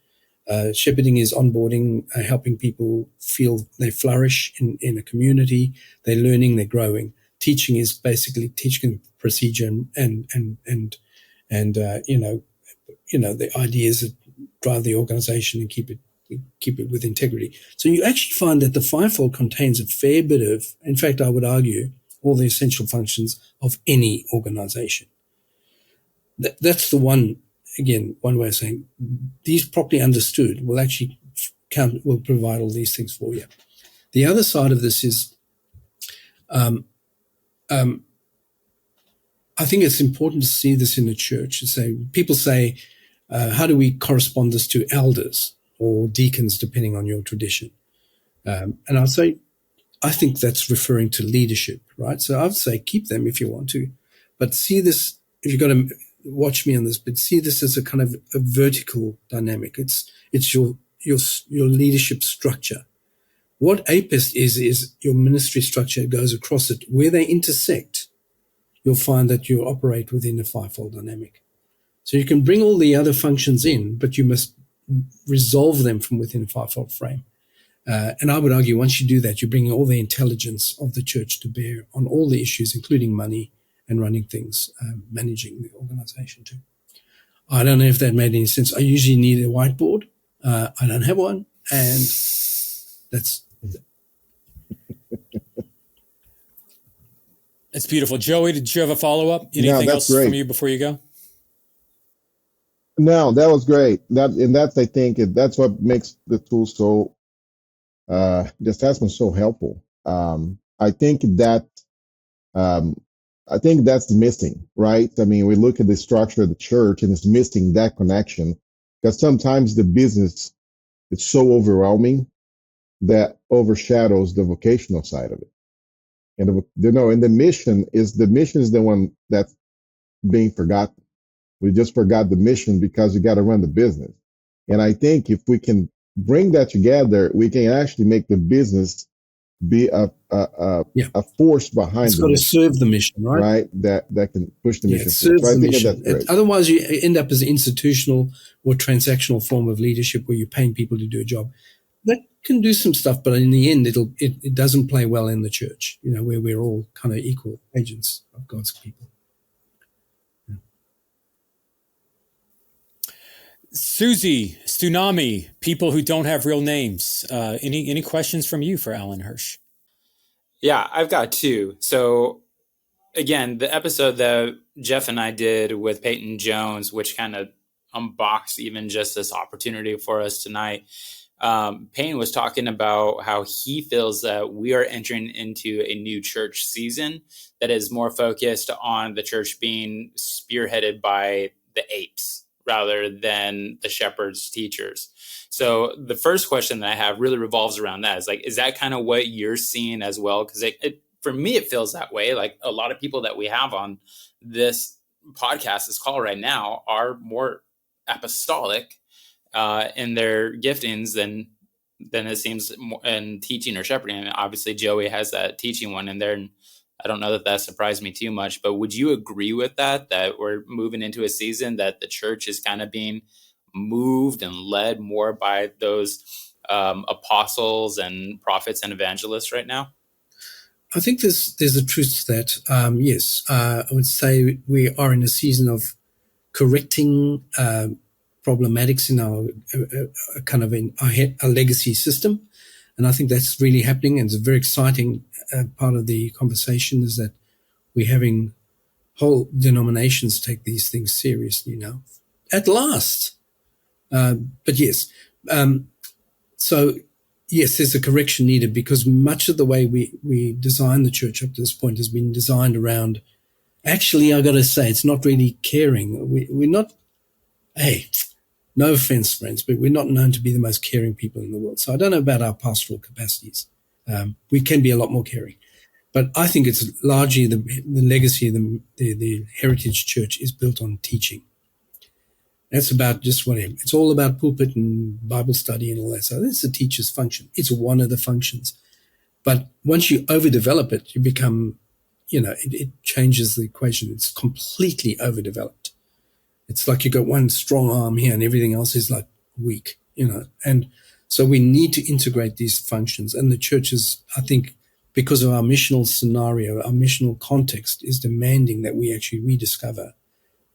Shepherding is onboarding, helping people feel they flourish in a community. They're learning, they're growing. Teaching is basically teaching procedure and the ideas that drive the organization and keep it with integrity. So you actually find that the fivefold contains a fair bit of, in fact, I would argue, all the essential functions of any organization. That's the one way of saying these properly understood will actually will provide all these things for you. The other side of this is, I think it's important to see this in the church. People say, how do we correspond this to elders or deacons, depending on your tradition? And I'll say, I think that's referring to leadership, right? So I'd say keep them if you want to, but see this, if you've got to watch me on this, but see this as a kind of a vertical dynamic. It's your leadership structure. What APEST is your ministry structure goes across it. Where they intersect, you'll find that you operate within a fivefold dynamic. So you can bring all the other functions in, but you must resolve them from within a fivefold frame. And I would argue once you do that, you're bringing all the intelligence of the church to bear on all the issues, including money and running things, managing the organization too. I don't know if that made any sense. I usually need a whiteboard. I don't have one. And that's... It's beautiful. Joey, did you have a follow-up? Anything else great. from you before you go? No, that was great. I think that's what makes the tool so, the assessment so helpful. I think that's missing, right? I mean, we look at the structure of the church and it's missing that connection, because sometimes the business is so overwhelming that overshadows the vocational side of it. And the mission is the one that's being forgotten. We just forgot the mission because you got to run the business. And I think if we can bring that together, we can actually make the business be a force behind it's the got mission. To serve the mission, right? Right. That can push the mission. It serves so I the think mission. that's great. Otherwise, you end up as an institutional or transactional form of leadership where you're paying people to do a job. That can do some stuff, but in the end, it doesn't play well in the church, where we're all kind of equal agents of God's people. Yeah. Susie, Tsunami, people who don't have real names. Any questions from you for Alan Hirsch? Yeah, I've got two. So again, the episode that Jeff and I did with Peyton Jones, which kind of unboxed even just this opportunity for us tonight. Payne was talking about how he feels that we are entering into a new church season that is more focused on the church being spearheaded by the apes rather than the shepherds, teachers. So the first question that I have really revolves around that. Is that kind of what you're seeing as well? Because for me, it feels that way. Like a lot of people that we have on this podcast, this call right now, are more apostolic in their giftings than it seems in teaching or shepherding. I mean, obviously, Joey has that teaching one in there, and I don't know that surprised me too much. But would you agree with that we're moving into a season that the church is kind of being moved and led more by those apostles and prophets and evangelists right now? I think there's a truth to that. Yes, I would say we are in a season of correcting problematics in our legacy system. And I think that's really happening. And it's a very exciting part of the conversation is that we're having whole denominations take these things seriously now. At last. But yes. So, yes, there's a correction needed because much of the way we design the church up to this point has been designed around, actually, I got to say, it's not really caring. We're not, hey, no offense, friends, but we're not known to be the most caring people in the world. So I don't know about our pastoral capacities. We can be a lot more caring. But I think it's largely the legacy of the heritage church is built on teaching. That's about just whatever. It's all about pulpit and Bible study and all that. So it's a teacher's function. It's one of the functions. But once you overdevelop it, you become, it changes the equation. It's completely overdeveloped. It's like you've got one strong arm here and everything else is like weak. and so we need to integrate these functions. And the churches, I think, because of our missional scenario, our missional context is demanding that we actually rediscover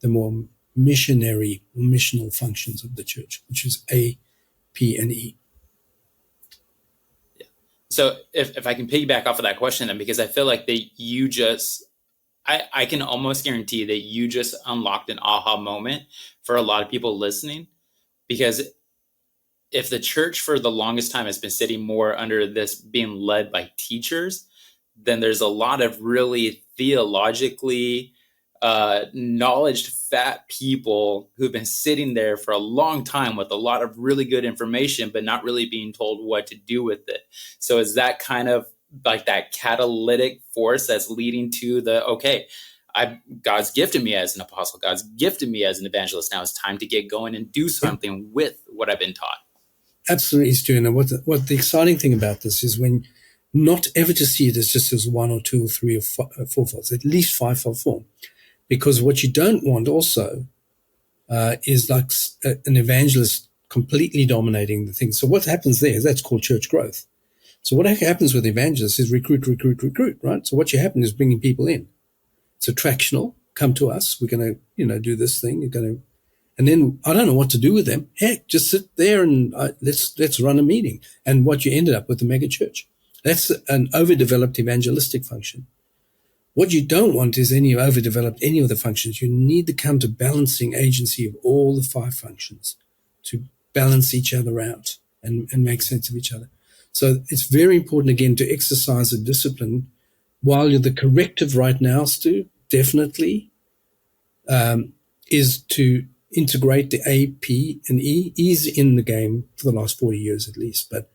the more missional functions of the church, which is A, P, and E. So if I can piggyback off of that question then, because I feel like I can almost guarantee that you just unlocked an aha moment for a lot of people listening, because if the church for the longest time has been sitting more under this being led by teachers, then there's a lot of really theologically knowledge fat people who've been sitting there for a long time with a lot of really good information, but not really being told what to do with it. So is that kind of like that catalytic force that's leading to God's gifted me as an apostle, God's gifted me as an evangelist. Now it's time to get going and do something with what I've been taught. Absolutely, Stu. And what the exciting thing about this is when not ever to see it as just as one or two or three or fourfolds, at least fivefold form. Because what you don't want also is like an evangelist completely dominating the thing. So what happens there is that's called church growth. So what happens with evangelists is recruit, right? So what you happen is bringing people in. It's attractional. Come to us. We're going to, do this thing. You're going to, and then I don't know what to do with them. Heck, just sit there and let's run a meeting. And what you ended up with the mega church. That's an overdeveloped evangelistic function. What you don't want is any of the functions. You need the counterbalancing agency of all the five functions to balance each other out and make sense of each other. So it's very important, again, to exercise a discipline while you're the corrective right now, Stu, definitely, is to integrate the A, P, and E. E's in the game for the last 40 years at least, but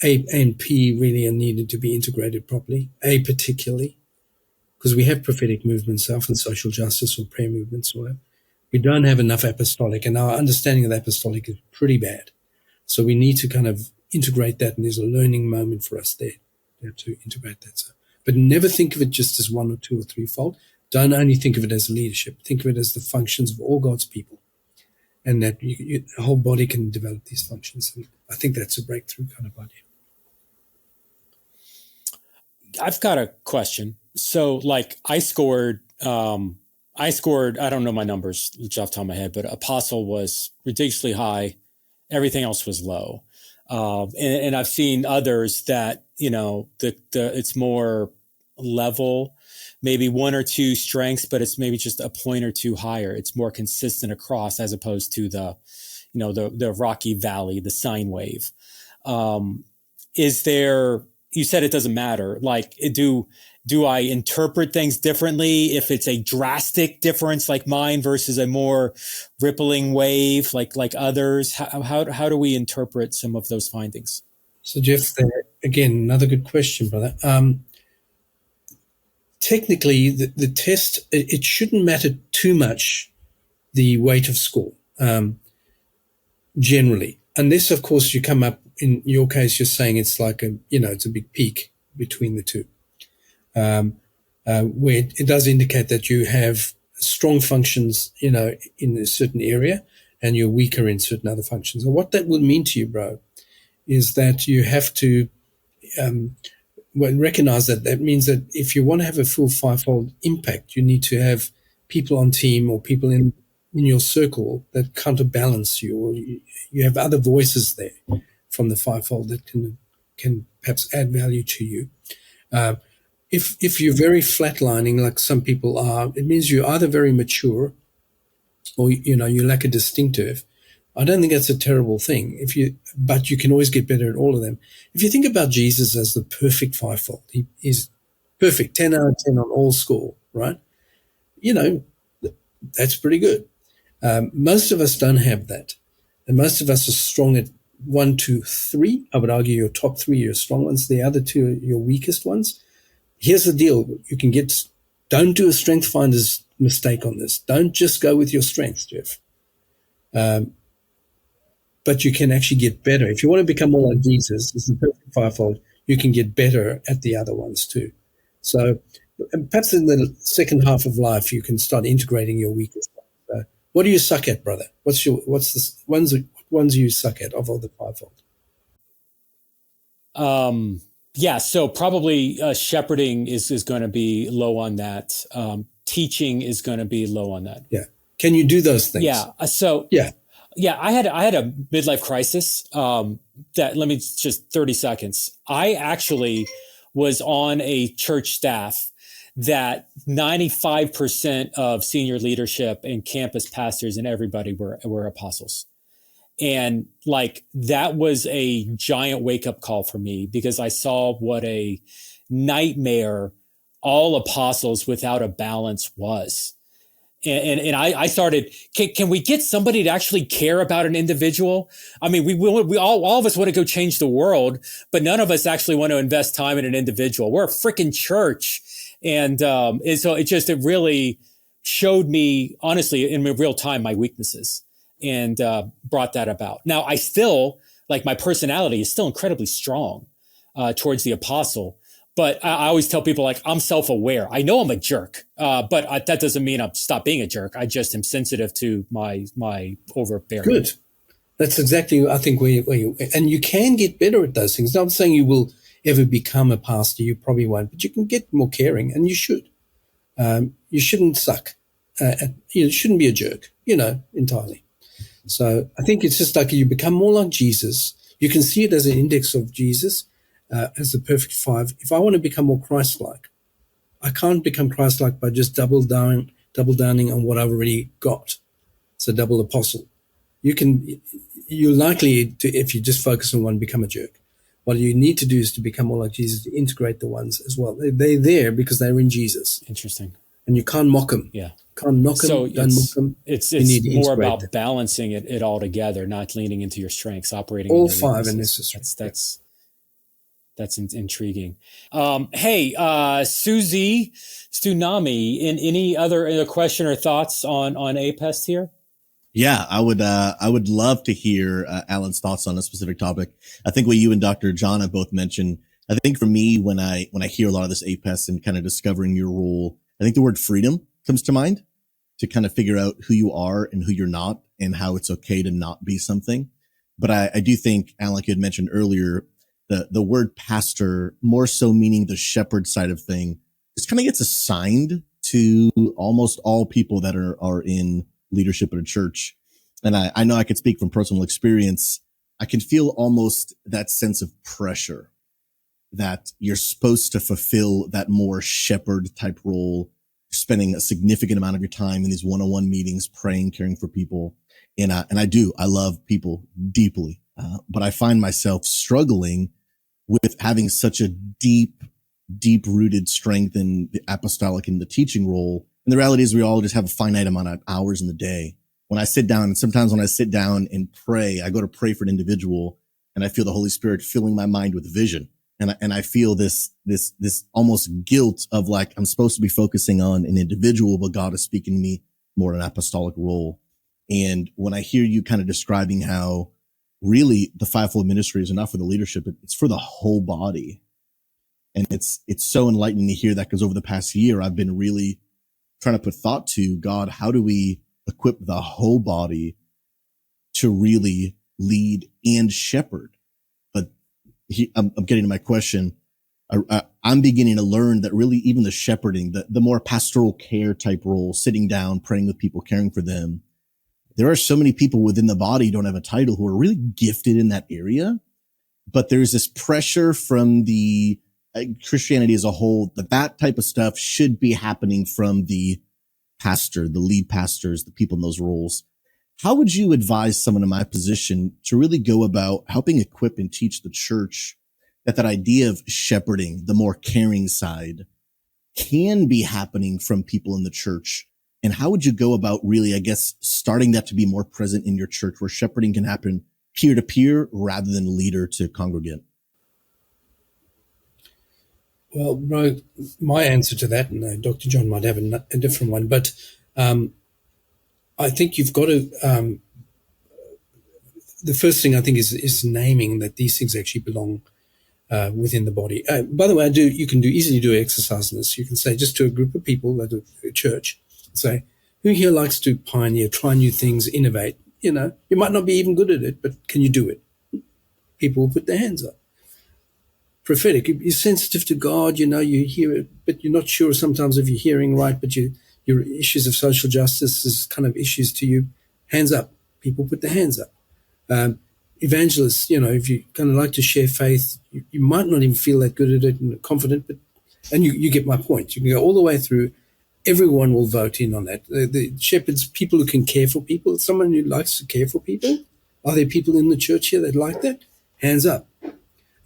A and P really are needed to be integrated properly. A particularly, because we have prophetic movements, often social justice or prayer movements or whatever. We don't have enough apostolic, and our understanding of the apostolic is pretty bad. So we need to kind of integrate that, and there's a learning moment for us there to integrate that. So, but never think of it just as one or two or threefold. Don't only think of it as leadership. Think of it as the functions of all God's people, and that the whole body can develop these functions. And I think that's a breakthrough kind of idea. I've got a question. So like I scored, I don't know my numbers off the top of my head, but Apostle was ridiculously high. Everything else was low. And I've seen others that, it's more level, maybe one or two strengths, but it's maybe just a point or two higher. It's more consistent across as opposed to the rocky valley, the sine wave. You said it doesn't matter. Like, do I interpret things differently if it's a drastic difference like mine versus a more rippling wave like others? How do we interpret some of those findings? So Jeff, again, another good question, brother. Technically, the test, it shouldn't matter too much, the weight of score, generally, unless, of course, you come up, in your case, you're saying it's like it's a big peak between the two. Where it does indicate that you have strong functions, in a certain area, and you're weaker in certain other functions. And what that will mean to you, bro, is that you have to recognize that means that if you want to have a full fivefold impact, you need to have people on team or people in your circle that counterbalance you, or you have other voices there from the fivefold that can perhaps add value to you. If you're very flatlining, like some people are, it means you're either very mature or, you lack a distinctive. I don't think that's a terrible thing. But you can always get better at all of them. If you think about Jesus as the perfect fivefold, he's perfect, 10 out of 10 on all score, right? That's pretty good. Most of us don't have that. And most of us are strong at 1, 2, 3. I would argue your top 3 are your strong ones. The other 2 are your weakest ones. Here's the deal. Don't do a strength finder's mistake on this. Don't just go with your strengths, Jeff. But you can actually get better. If you want to become more like Jesus, it's the perfect fivefold, you can get better at the other ones too. So perhaps in the second half of life, you can start integrating your weakest ones. What do you suck at, brother? What ones you suck at of all the fivefold? Yeah, so probably shepherding is going to be low on that. Teaching is going to be low on that. Yeah. Can you do those things? Yeah. I had a midlife crisis. That let me just 30 seconds. I actually was on a church staff that 95% of senior leadership and campus pastors and everybody were apostles. And like, that was a giant wake up call for me, because I saw what a nightmare all apostles without a balance was. And I started, can we get somebody to actually care about an individual? I mean, we all of us want to go change the world, but none of us actually want to invest time in an individual. We're a freaking church. And so it really showed me, honestly, in real time, my weaknesses, and brought that about. Now, I still, like, my personality is still incredibly strong towards the apostle. But I always tell people, like, I'm self-aware. I know I'm a jerk, but that doesn't mean I've stopped being a jerk. I just am sensitive to my overbearing. Good. That's exactly, I think, where you, and you can get better at those things. Not saying you will ever become a pastor. You probably won't, but you can get more caring, and you should. You shouldn't suck. You shouldn't be a jerk, entirely. So I think it's just like you become more like Jesus. You can see it as an index of Jesus. As the perfect five. If I want to become more Christ-like, I can't become Christ-like by just double downing on what I've already got. It's a double apostle. You're likely to, if you just focus on one, become a jerk. What you need to do is to become more like Jesus, to integrate the ones as well. They're there because they're in Jesus. Interesting. And you can't mock them. Yeah. Can't knock them, don't mock them. It's more about balancing it all together, not leaning into your strengths, operating all in your five are weaknesses. necessary. That's intriguing. Hey, Susie Tsunami, any other question or thoughts on APEST here? Yeah, I would love to hear Alan's thoughts on a specific topic. I think what you and Dr. John have both mentioned, I think for me, when I hear a lot of this APEST and kind of discovering your role, I think the word freedom comes to mind, to kind of figure out who you are and who you're not, and how it's okay to not be something. But I do think, Alan, like you had mentioned earlier, the word pastor, more so meaning the shepherd side of thing, just kind of gets assigned to almost all people that are in leadership at a church. And I know I could speak from personal experience. I can feel almost that sense of pressure that you're supposed to fulfill that more shepherd type role, spending a significant amount of your time in these one-on-one meetings, praying, caring for people. And I love people deeply. But I find myself struggling with having such a deep rooted strength in the apostolic and the teaching role. And the reality is we all just have a finite amount of hours in the day. When I sit down, and sometimes when I sit down and pray, I go to pray for an individual, and I feel the Holy Spirit filling my mind with vision. And I feel this almost guilt of, like, I'm supposed to be focusing on an individual, but God is speaking to me more in an apostolic role. And when I hear you kind of describing how really the fivefold ministry is enough for the leadership, it's for the whole body. And it's so enlightening to hear that, because over the past year, I've been really trying to put thought to, God, how do we equip the whole body to really lead and shepherd? But I'm getting to my question. I'm beginning to learn that really even the shepherding, the more pastoral care type role, sitting down, praying with people, caring for them, there are so many people within the body who don't have a title who are really gifted in that area. But there's this pressure from the Christianity as a whole that type of stuff should be happening from the pastor, the lead pastors, the people in those roles. How would you advise someone in my position to really go about helping equip and teach the church that idea of shepherding, the more caring side, can be happening from people in the church? And how would you go about really, I guess, starting that to be more present in your church, where shepherding can happen peer to peer rather than leader to congregant? Well, my answer to that, and Dr. John might have a different one, but I think you've got to, the first thing I think is naming that these things actually belong within the body. By the way, you can easily do exercise in this. You can say just to a group of people at a church, say, who here likes to pioneer, try new things, innovate, you might not be even good at it, but can you do it? People will put their hands up. Prophetic, you're sensitive to God, you hear it, but you're not sure sometimes if you're hearing right, but your issues of social justice is kind of issues to you. Hands up. People put their hands up. Evangelists, if you kind of like to share faith, you might not even feel that good at it and confident, and you get my point. You can go all the way through. Everyone will vote in on that. The shepherds, people who can care for people, someone who likes to care for people. Are there people in the church here that like that? Hands up.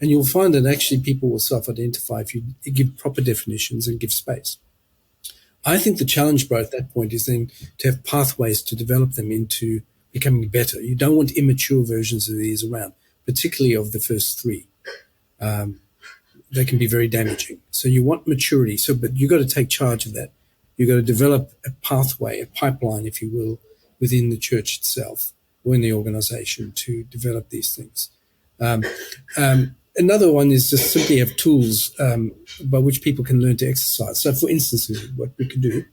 And you'll find that actually people will self-identify if you give proper definitions and give space. I think the challenge, bro, at that point is then to have pathways to develop them into becoming better. You don't want immature versions of these around, particularly of the first three. They can be very damaging. So you want maturity. But you've got to take charge of that. You've got to develop a pathway, a pipeline, if you will, within the church itself or in the organization to develop these things. Another one is just simply have tools by which people can learn to exercise. So, for instance, what we could do,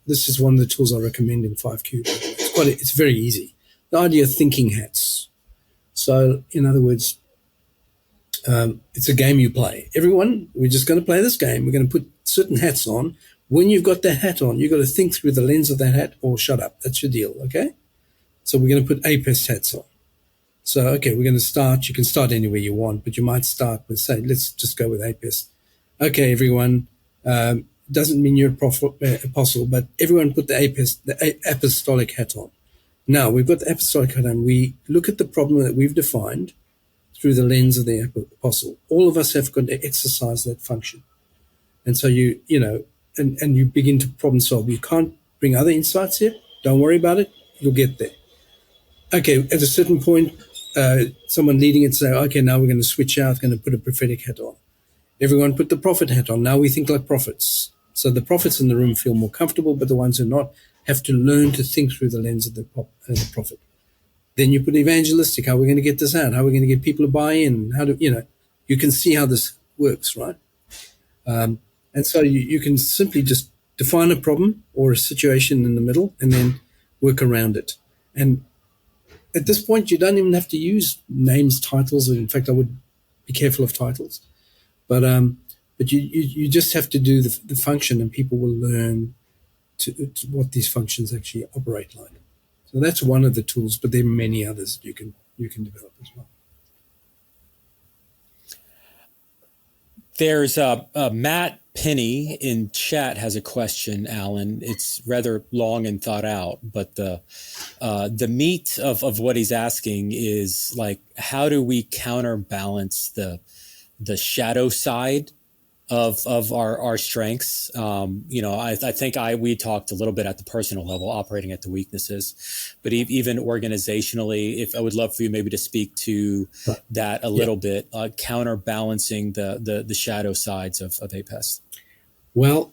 this is one of the tools I recommend in 5Q. It's very easy. The idea of thinking hats. So, in other words, it's a game you play. Everyone, we're just going to play this game. We're going to put certain hats on. When you've got that hat on, you've got to think through the lens of that hat or shut up. That's your deal, okay? So we're going to put APEST hats on. So, okay, we're going to start. You can start anywhere you want, but you might start with, say, let's just go with APEST. Okay, everyone, doesn't mean you're an apostle, but everyone put the apostolic hat on. Now, we've got the apostolic hat on. We look at the problem that we've defined through the lens of the apostle. All of us have got to exercise that function. And so you begin to problem solve. You can't bring other insights here. Don't worry about it. You'll get there. Okay, at a certain point, someone leading it say, okay, now we're going to switch out, going to put a prophetic hat on. Everyone put the prophet hat on. Now we think like prophets. So the prophets in the room feel more comfortable, but the ones who are not have to learn to think through the lens of the prophet. Then you put evangelistic. How are we going to get this out? How are we going to get people to buy in? You can see how this works, right? And so you can simply just define a problem or a situation in the middle and then work around it. And at this point, you don't even have to use names, titles. In fact, I would be careful of titles. But you just have to do the function, and people will learn to what these functions actually operate like. So that's one of the tools, but there are many others you can develop as well. There's Matt Penny in chat has a question, Alan. It's rather long and thought out, but the meat of what he's asking is like, how do we counterbalance the shadow side of our strengths? I think we talked a little bit at the personal level, operating at the weaknesses, but even organizationally, if I would love for you maybe to speak to that a little bit, counterbalancing the shadow sides of APEST. Well,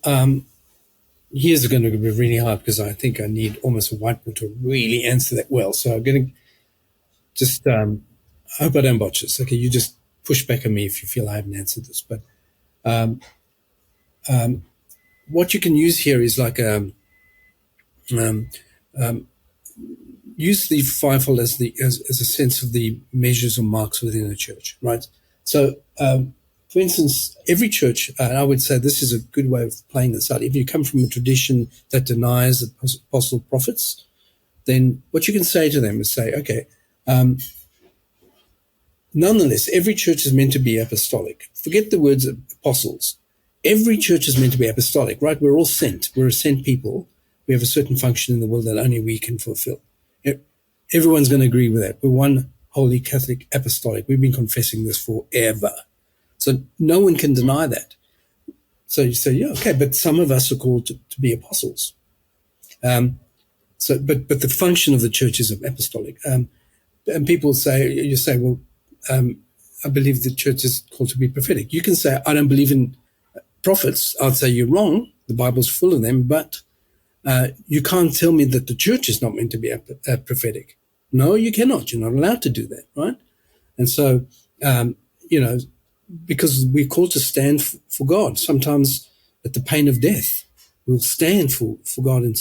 here's going to be really hard because I think I need almost a whiteboard to really answer that well. So I'm going to just, I hope I don't botch this. Okay, you just push back on me if you feel I haven't answered this. But what you can use here is like use the fivefold as a sense of the measures or marks within a church, right? So, for instance, every church, and I would say this is a good way of playing this out. If you come from a tradition that denies the apostle prophets, then what you can say to them is say, okay, nonetheless, every church is meant to be apostolic. Forget the words apostles. Every church is meant to be apostolic, right? We're all sent. We're a sent people. We have a certain function in the world that only we can fulfill. Everyone's going to agree with that. We're one holy Catholic apostolic. We've been confessing this forever. So no one can deny that. So you say, yeah, okay, but some of us are called to be apostles. But the function of the church is apostolic. And people say, well, I believe the church is called to be prophetic. You can say, I don't believe in prophets. I'd say you're wrong. The Bible's full of them, but you can't tell me that the church is not meant to be prophetic. No, you cannot. You're not allowed to do that, right? And so, because we're called to stand for God, sometimes at the pain of death, we'll stand for God and,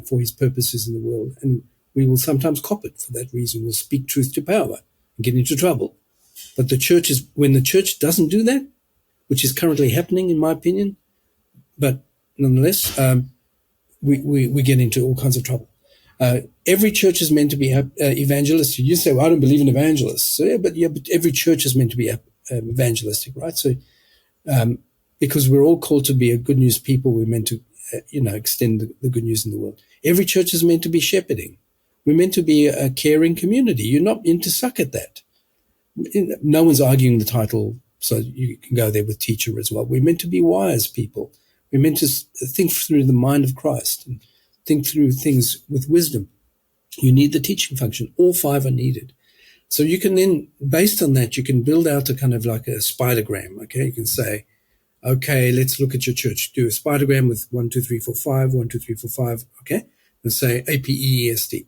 for his purposes in the world. And we will sometimes cop it for that reason. We'll speak truth to power and get into trouble. But when the church doesn't do that, which is currently happening, in my opinion, but nonetheless, we get into all kinds of trouble. Every church is meant to be evangelistic. You say, well, I don't believe in evangelists. So, but every church is meant to be evangelistic, right? So, because we're all called to be a good news people, we're meant to, extend the good news in the world. Every church is meant to be shepherding. We're meant to be a caring community. You're not meant to suck at that. No one's arguing the title, so you can go there with teacher as well. We're meant to be wise people. We're meant to think through the mind of Christ and think through things with wisdom. You need the teaching function. All five are needed. So you can then, based on that, you can build out a kind of like a spidergram. Okay, you can say, okay, let's look at your church. Do a spidergram with 1, 2, 3, 4, 5, 1, 2, 3, 4, 5. Okay, and say APEST.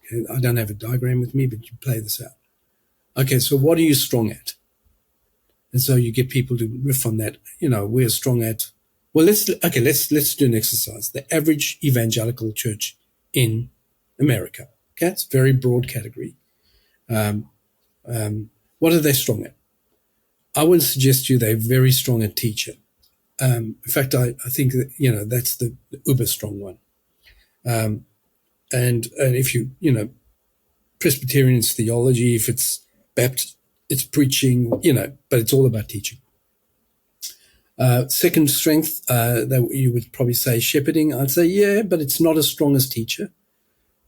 Okay, I don't have a diagram with me, but you play this out. Okay, so what are you strong at? And so you get people to riff on that. We're strong at. Well, let's do an exercise. The average evangelical church in America. Okay, it's a very broad category. What are they strong at? I would suggest to you they're very strong at teacher. In fact, I think that, that's the uber strong one. And if Presbyterian, it's theology. If it's Baptist, it's preaching, but it's all about teaching. Second strength, that you would probably say shepherding. I'd say, yeah, but it's not as strong as teacher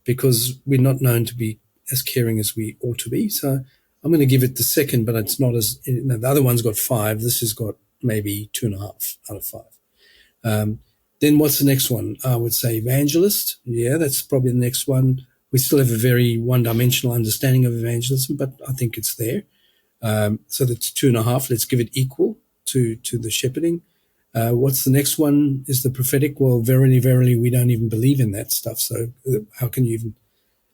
because we're not known to be as caring as we ought to be. So I'm going to give it the second, but it's not as, the other one's got 5. This has got maybe 2.5 out of 5. Then what's the next one? I would say evangelist. Yeah, that's probably the next one. We still have a very one-dimensional understanding of evangelism, but I think it's there. So that's 2.5. Let's give it equal to the shepherding. What's the next one? Is the prophetic. Well, verily, verily, we don't even believe in that stuff. So how can you even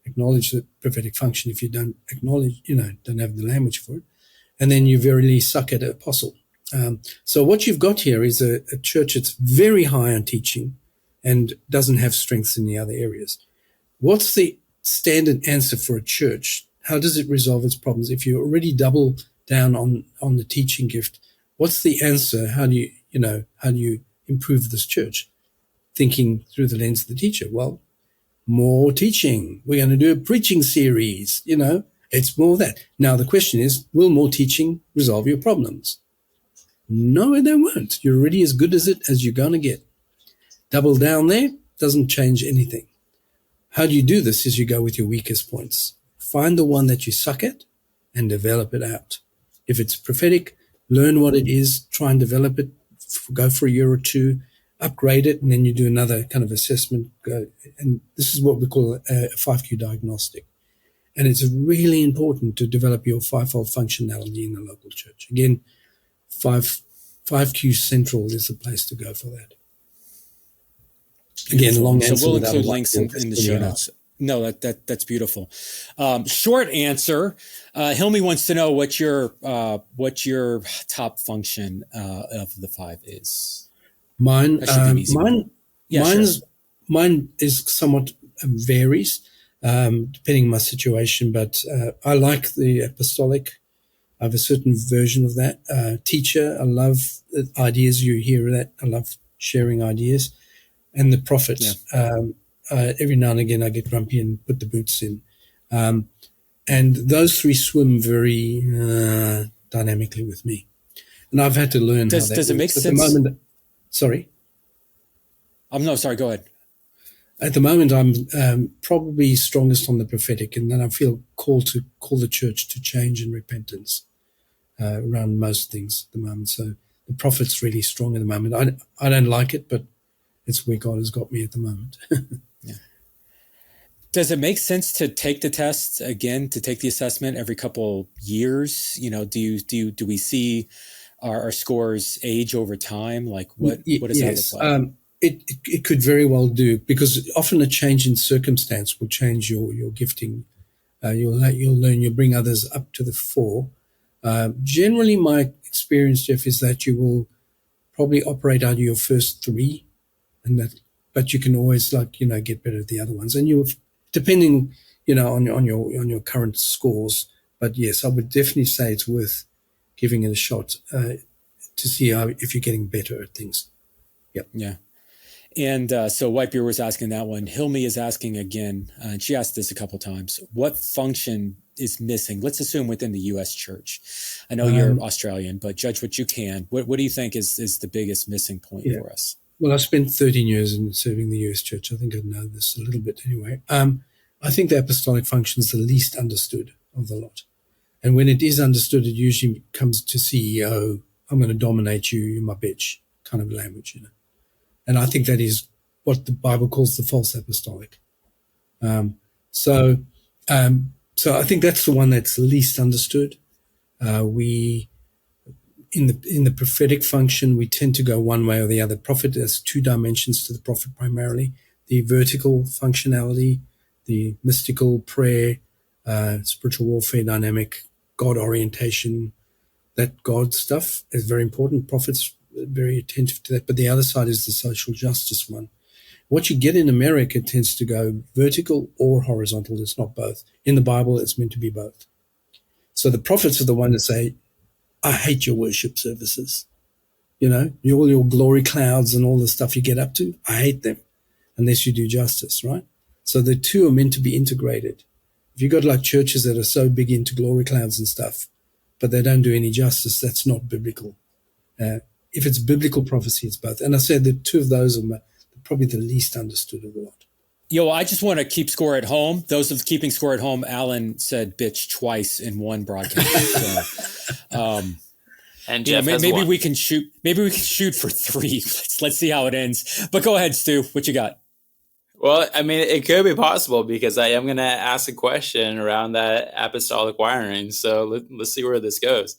acknowledge the prophetic function if you don't acknowledge, don't have the language for it? And then you verily suck at apostle. So what you've got here is a church that's very high on teaching and doesn't have strengths in the other areas. What's the standard answer for a church? How does it resolve its problems? If you already double down on the teaching gift, what's the answer? How do you improve this church? Thinking through the lens of the teacher. Well, more teaching. We're going to do a preaching series. It's more of that. Now the question is, will more teaching resolve your problems? No, they won't. You're already as good as you're going to get. Double down there doesn't change anything. How do you do this is you go with your weakest points. Find the one that you suck at and develop it out. If it's prophetic, learn what it is, try and develop it, go for a year or 2, upgrade it, and then you do another kind of assessment. And this is what we call a 5Q diagnostic. And it's really important to develop your fivefold functionality in the local church. Again, 5Q Central is the place to go for that. Again, long answer. So we'll include links in the show notes. No, that's beautiful. Short answer. Hilmi wants to know what your top function of the 5 is. Mine is somewhat varies depending on my situation, but I like the apostolic. I have a certain version of that. Teacher, I love the ideas. You hear that. I love sharing ideas. And the prophet. Yeah. Every now and again I get grumpy and put the boots in. And those 3 swim very dynamically with me. And I've had to learn how that does it make sense? At the moment, sorry? No, sorry, go ahead. At the moment, I'm probably strongest on the prophetic, and then I feel called to call the church to change and repentance around most things at the moment. So the prophet's really strong at the moment. I don't like it, but it's where God has got me at the moment. Yeah. Does it make sense to take the test again, to take the assessment every couple years? Do we see our scores age over time? Like what does that look like? It could very well do, because often a change in circumstance will change your gifting. You'll learn, you'll bring others up to the fore. Generally, my experience, Jeff, is that you will probably operate out of your first 3, but you can always get better at the other ones. And depending, on your current scores. But yes, I would definitely say it's worth giving it a shot to see if you're getting better at things. Yep. Yeah. And so Whitebeard was asking that one. Hilmi is asking again, and she asked this a couple of times. What function is missing? Let's assume within the U.S. church. I know you're Australian, but judge what you can. What do you think is the biggest missing point for us? Well, I spent 13 years in serving the U.S. church. I think I know this a little bit anyway. I think the apostolic function is the least understood of the lot. And when it is understood, it usually comes to CEO, I'm going to dominate you, you're my bitch, kind of language, And I think that is what the Bible calls the false apostolic. So I think that's the one that's least understood. We in the prophetic function, we tend to go one way or the other. Prophet, there's two dimensions to the prophet primarily: the vertical functionality, the mystical prayer, spiritual warfare dynamic, God orientation. That God stuff is very important. Prophets are very attentive to that. But the other side is the social justice one. What you get in America tends to go vertical or horizontal. It's not both. In the Bible, it's meant to be both. So the prophets are the one that say, I hate your worship services. All your glory clouds and all the stuff you get up to, I hate them unless you do justice, right? So the two are meant to be integrated. If you've got like churches that are so big into glory clouds and stuff, but they don't do any justice, that's not biblical. If it's biblical prophecy, it's both. And I said the two of those are probably the least understood of the lot. I just want to keep score at home. Those of keeping score at home, Alan said bitch twice in one broadcast. And Jeff maybe we can shoot for 3. Let's see how it ends. But go ahead, Stu. What you got? Well, I mean, it could be possible because I am going to ask a question around that apostolic wiring. So let's see where this goes.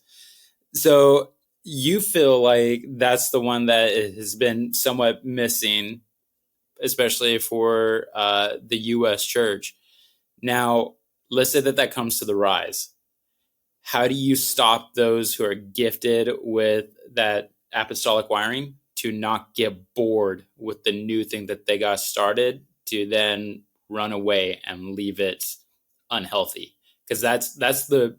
So you feel like that's the one that has been somewhat missing, especially for the U.S. church. Now, let's say that comes to the rise. How do you stop those who are gifted with that apostolic wiring to not get bored with the new thing that they got started, to then run away and leave it unhealthy? Because that's the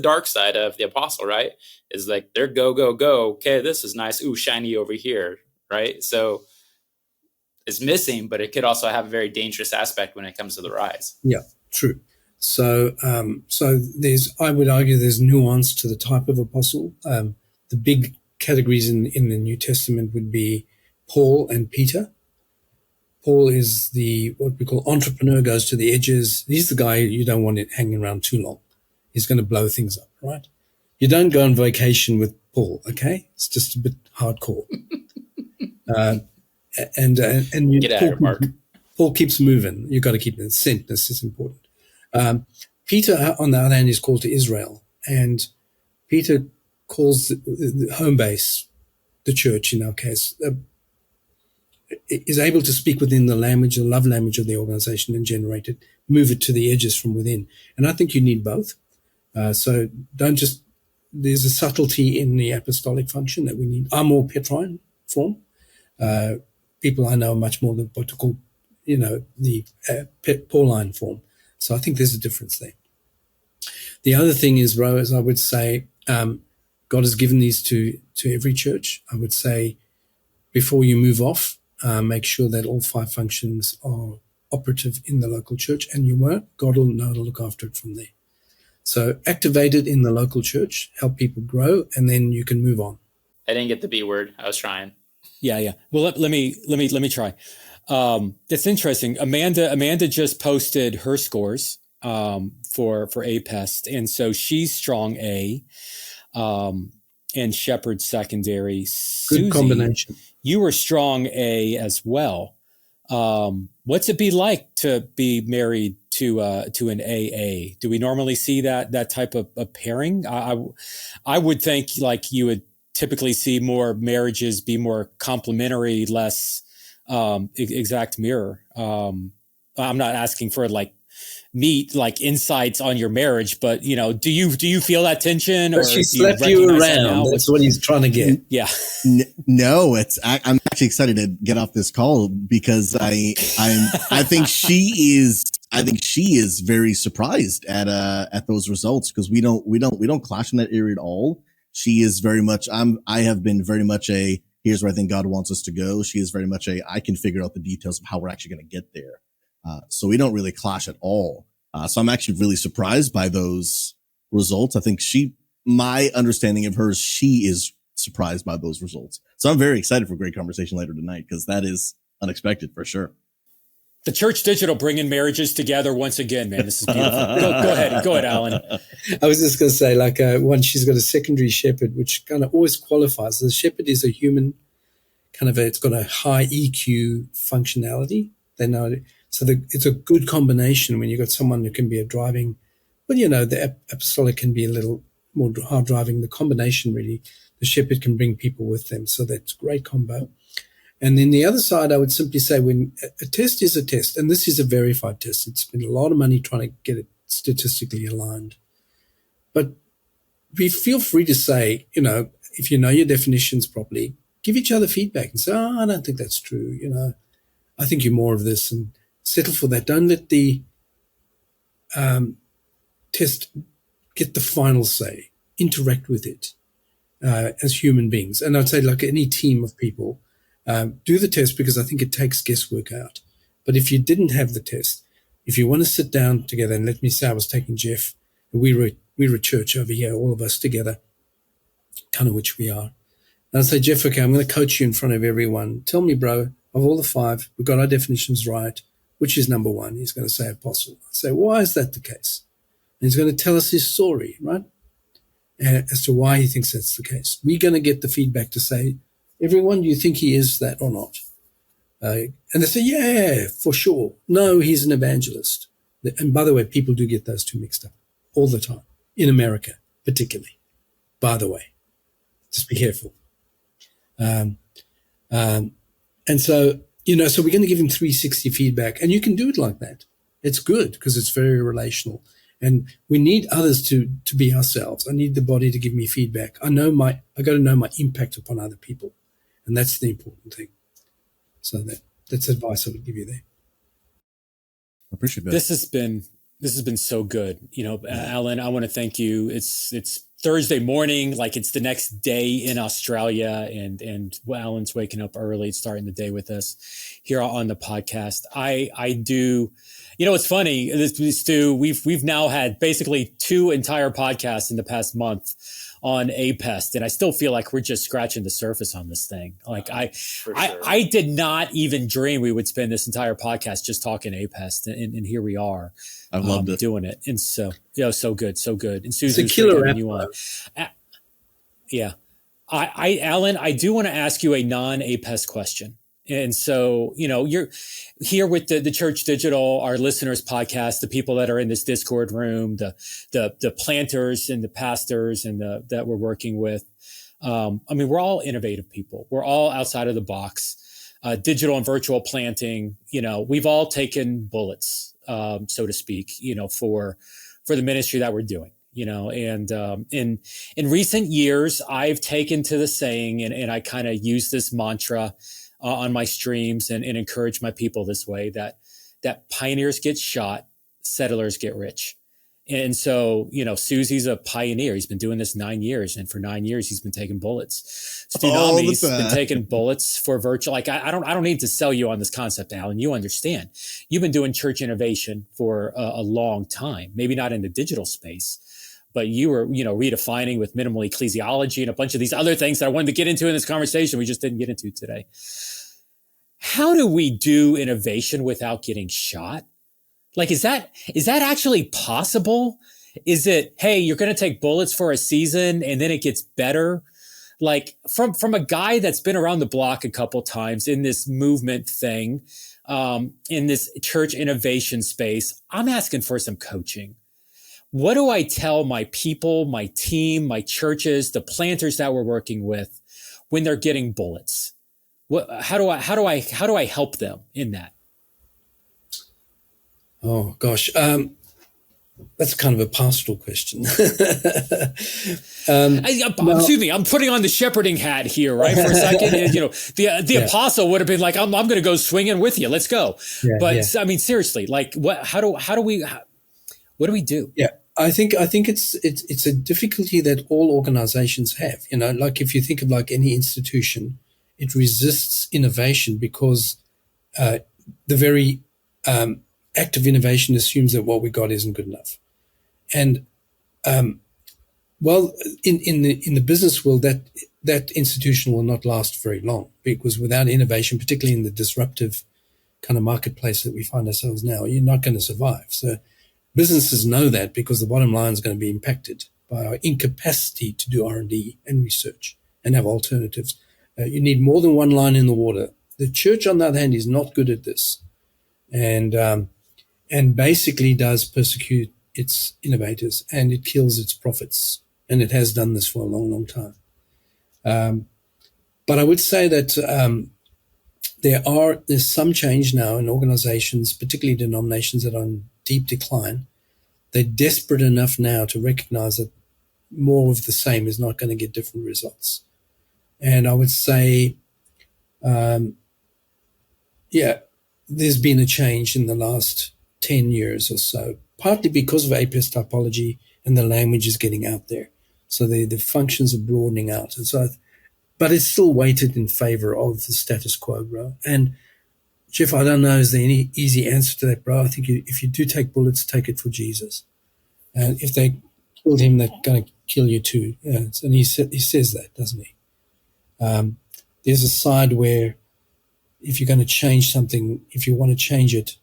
dark side of the apostle, right? Is like they're go, go, go. Okay, this is nice. Ooh, shiny over here, right? So it's missing, but it could also have a very dangerous aspect when it comes to the rise. Yeah, true. So I would argue there's nuance to the type of apostle. The big categories in the New Testament would be Paul and Peter. Paul is what we call entrepreneur, goes to the edges. He's the guy you don't want it hanging around too long. He's going to blow things up, right? You don't go on vacation with Paul, okay? It's just a bit hardcore. And Get out of Mark. Paul keeps moving. You've got to keep the sentness is important. Peter, on the other hand, is called to Israel, and Peter calls the home base, the church in our case, is able to speak within the love language of the organization and generate it, move it to the edges from within. And I think you need both. So there's a subtlety in the apostolic function that we need. I'm more Petrine form. People I know are much more what to call, the Pauline form. So I think there's a difference there. The other thing is, I would say, God has given these to every church. I would say before you move off, make sure that all 5 functions are operative in the local church, and God will know to look after it from there. So activate it in the local church, help people grow, and then you can move on. I didn't get the B word. I was trying. Yeah. Well, let me try. That's interesting. Amanda just posted her scores for APEST, and so she's strong A, and Shepherd secondary. Good Susie, combination. You were strong A as well. What's it be like to be married to an AA? Do we normally see that type of pairing? I would think like you would typically see more marriages be more complementary, less exact mirror. I'm not asking for like meet like insights on your marriage, but you know, do you feel that tension? But she slept you around. That's what he's trying to get. Yeah. No, I'm actually excited to get off this call because I think she is very surprised at those results because we don't clash in that area at all. She is very much, I have been very much here's where I think God wants us to go. She is very much I can figure out the details of how we're actually going to get there. So we don't really clash at all. So I'm actually really surprised by those results. I think my understanding of her, she is surprised by those results. So I'm very excited for a great conversation later tonight because that is unexpected for sure. The Church Digital bringing marriages together once again, man. This is beautiful. Go ahead, Alan. I was just going to say, like, she's got a secondary shepherd, which kind of always qualifies. The shepherd is a human, it's got a high EQ functionality. They know it. So it's a good combination when you've got someone who can be driving. Well, you know, the Apostolic can be a little more hard driving. The combination, really, the shepherd can bring people with them. So that's a great combo. And then the other side, I would simply say when a test is a test, and this is a verified test, it's been a lot of money trying to get it statistically aligned. But we feel free to say, you know, if you know your definitions properly, give each other feedback and say, I don't think that's true. You know, I think you're more of this, and settle for that. Don't let the test get the final say. Interact with it as human beings. And I'd say, like any team of people, do the test because I think it takes guesswork out. But if you didn't have the test, if you want to sit down together, and let me say I was taking Jeff, and we were a church over here, all of us together, kind of which we are. And I'd say, Jeff, okay, I'm going to coach you in front of everyone. Tell me, bro, of all the five, we've got our definitions right. Which is number one? He's going to say apostle. I say, why is that the case? And he's going to tell us his story, right? As to why he thinks that's the case. We're going to get the feedback to say, everyone, do you think he is that or not? And they say, yeah, for sure. No, he's an evangelist. And by the way, people do get those two mixed up all the time, in America particularly, by the way. Just be careful. And so, you know, so we're going to give him 360 feedback, and you can do it like that. It's good because it's very relational, and we need others to be ourselves. I need the body to give me feedback. I got to know my impact upon other people, and that's the important thing. So that's advice I would give you there. I appreciate that. This has been so good. You know, Alan, I want to thank you. It's Thursday morning, like it's the next day in Australia, and Alan's waking up early, starting the day with us here on the podcast. I do, you know, it's funny, Stu, we've now had basically 2 entire podcasts in the past month on APEST, and I still feel like we're just scratching the surface on this thing. Like I did not even dream we would spend this entire podcast just talking APEST, and here we are. I loved it. Doing it. And so, you know, so good. And Susan, it's a killer app. Yeah. Alan, I do want to ask you a non-APEST question. And so, you know, you're here with the Church Digital, our listeners podcast, the people that are in this Discord room, the planters and the pastors and that we're working with. I mean, we're all innovative people. We're all outside of the box, digital and virtual planting. You know, we've all taken bullets, so to speak, you know, for the ministry that we're doing, you know, and in recent years, I've taken to the saying, and I kind of use this mantra on my streams and encourage my people this way, that pioneers get shot, settlers get rich. And so, you know, Susie's a pioneer. He's been doing this 9 years, and for 9 years he's been taking bullets. Tsunami's been taking bullets for virtual. Like I don't need to sell you on this concept, Alan. You understand. You've been doing church innovation for a long time. Maybe not in the digital space, but you were, you know, redefining with minimal ecclesiology and a bunch of these other things that I wanted to get into in this conversation we just didn't get into today. How do we do innovation without getting shot? Like, is that actually possible? Is it, hey, you're going to take bullets for a season and then it gets better? Like from a guy that's been around the block a couple times in this movement thing, in this church innovation space, I'm asking for some coaching. What do I tell my people, my team, my churches, the planters that we're working with when they're getting bullets? How do I help them in that? Oh gosh, that's kind of a pastoral question. Excuse me, I'm putting on the shepherding hat here, right, for a second. The apostle would have been like, I'm going to go swinging with you. Let's go. But I mean, seriously, like, what do we do? Yeah, I think it's a difficulty that all organizations have. Like if you think of like any institution, it resists innovation because the very act of innovation assumes that what we got isn't good enough. And well, in the business world, that institution will not last very long, because without innovation, particularly in the disruptive kind of marketplace that we find ourselves now, you're not going to survive. So businesses know that, because the bottom line is going to be impacted by our incapacity to do R&D and research and have alternatives. You need more than one line in the water. The church, on the other hand, is not good at this, and basically does persecute its innovators, and it kills its prophets, and it has done this for a long, long time. But I would say that there's some change now in organizations, particularly denominations that are in deep decline. They're desperate enough now to recognize that more of the same is not going to get different results. And I would say, there's been a change in the last 10 years or so, partly because of APEST typology and the language is getting out there. So the functions are broadening out. And so, but it's still weighted in favor of the status quo, bro. And Jeff, I don't know, is there any easy answer to that, bro? I think if you do take bullets, take it for Jesus. And if they killed him, they're going to kill you too. Yeah, and he says that, doesn't he? There's a side where if you're going to change something, if you want to change it,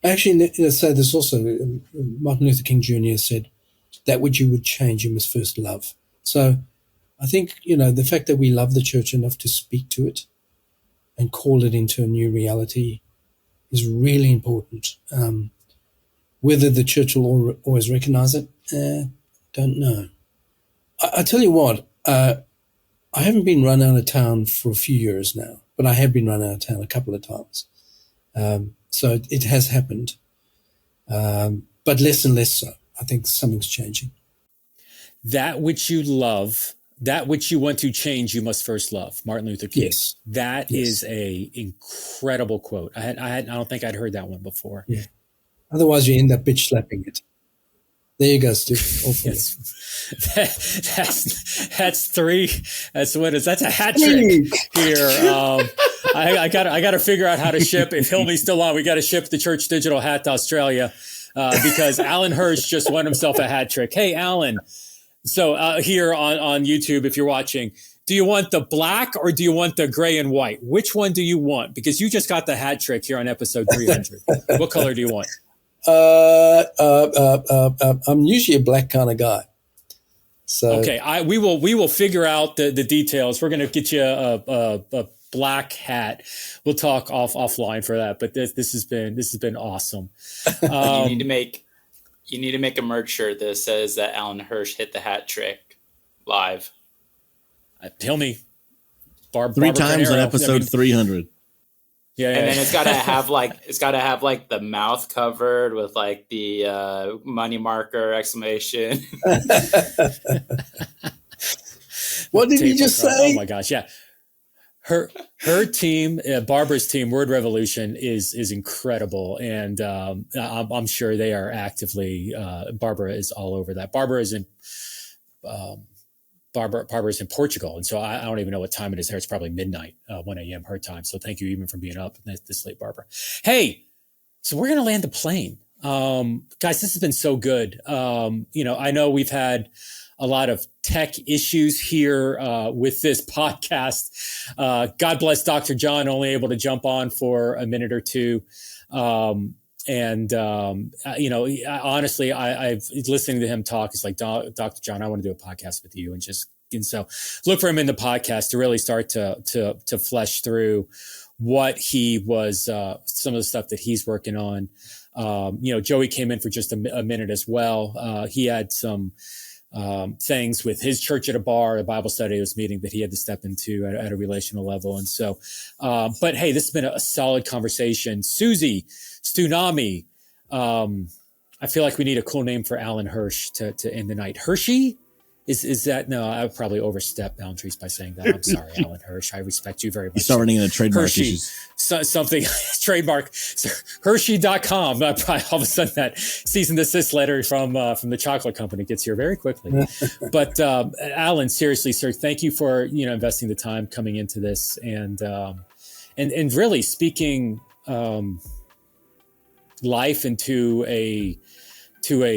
actually, let's say this also, Martin Luther King Jr. said, that which you would change, you must first love. So I think, the fact that we love the church enough to speak to it and call it into a new reality is really important. Whether the church will always recognize it, don't know. I tell you what, I haven't been run out of town for a few years now, but I have been run out of town a couple of times. So it has happened, but less and less so. I think something's changing. That which you love, that which you want to change, you must first love. Martin Luther King. Yes. That is a incredible quote. I don't think I'd heard that one before. Yeah. Otherwise, you end up bitch slapping it. There you go, Stu. Yes. That's three. That's a hat trick here. I got to figure out how to ship. If Hilmi's still on, we got to ship the Church Digital hat to Australia because Alan Hirsch just won himself a hat trick. Hey, Alan. So here on YouTube, if you're watching, do you want the black or do you want the gray and white? Which one do you want? Because you just got the hat trick here on episode 300. What color do you want? I'm usually a black kind of guy. So okay, we will figure out the details. We're going to get you a black hat. We'll talk offline for that. But this has been awesome. You need to make a merch shirt that says that Alan Hirsch hit the hat trick live. Tell me, three times on episode 300. Yeah, and then it's got to have the mouth covered with like the money marker exclamation. What did he just say? Oh my gosh, yeah. Her team, Barbara's team, Word Revolution is incredible, and I'm sure they are actively. Barbara is all over that. Barbara is in Portugal, and so I don't even know what time it is there. It's probably midnight, 1 a.m. her time. So thank you even for being up this late, Barbara. Hey, so we're gonna land the plane, guys. This has been so good. I know we've had a lot of tech issues here with this podcast. God bless Dr. John, only able to jump on for a minute or two. Honestly, I've listening to him talk. It's like, Dr. John, I want to do a podcast with you, and so look for him in the podcast to really start to flesh through what he was, some of the stuff that he's working on. Joey came in for just a minute as well. He had some things with his church at a bar, a Bible study he was meeting that he had to step into at a relational level. And so, but hey, this has been a solid conversation. Susie, Stunami, I feel like we need a cool name for Alan Hirsch to end the night. Hershey? Is that, no, I would probably overstep boundaries by saying that. I'm sorry, Alan Hirsch. I respect you very much. You start running into trademark Hershey, issues. Something, trademark, Hershey.com. Probably all of a sudden that cease and desist letter from the chocolate company gets here very quickly. But Alan, seriously, sir, thank you for, investing the time coming into this and really speaking life into a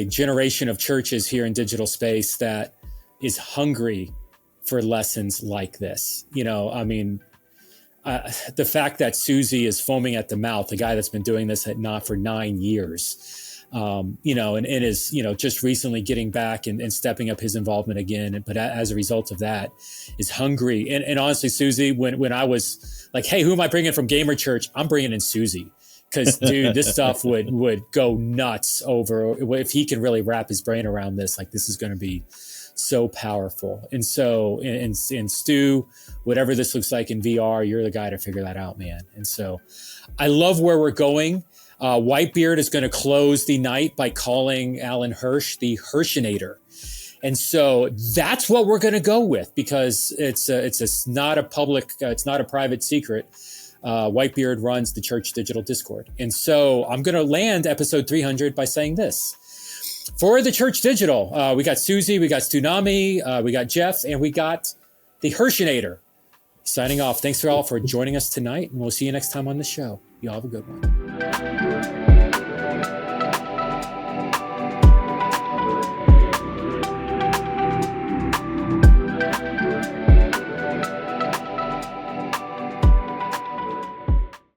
generation of churches here in digital space that is hungry for lessons like this. The fact that Susie is foaming at the mouth, the guy that's been doing this for 9 years, and is, just recently getting back and stepping up his involvement again. But as a result of that is hungry. And honestly, Susie, when I was like, hey, who am I bringing from Gamer Church? I'm bringing in Susie. Because, dude, this stuff would go nuts over if he can really wrap his brain around this. Like, this is going to be so powerful. And so, and Stu, whatever this looks like in VR, you're the guy to figure that out, man. And so I love where we're going. Whitebeard is going to close the night by calling Alan Hirsch the Hirschinator. And so that's what we're going to go with, because it's not a public, it's not a private secret. Whitebeard runs the Church Digital Discord. And so I'm going to land episode 300 by saying this. For the Church Digital, we got Susie, we got Stunami, we got Jeff, and we got the Hirschinator. Signing off. Thanks for all for joining us tonight, and we'll see you next time on the show. You all have a good one.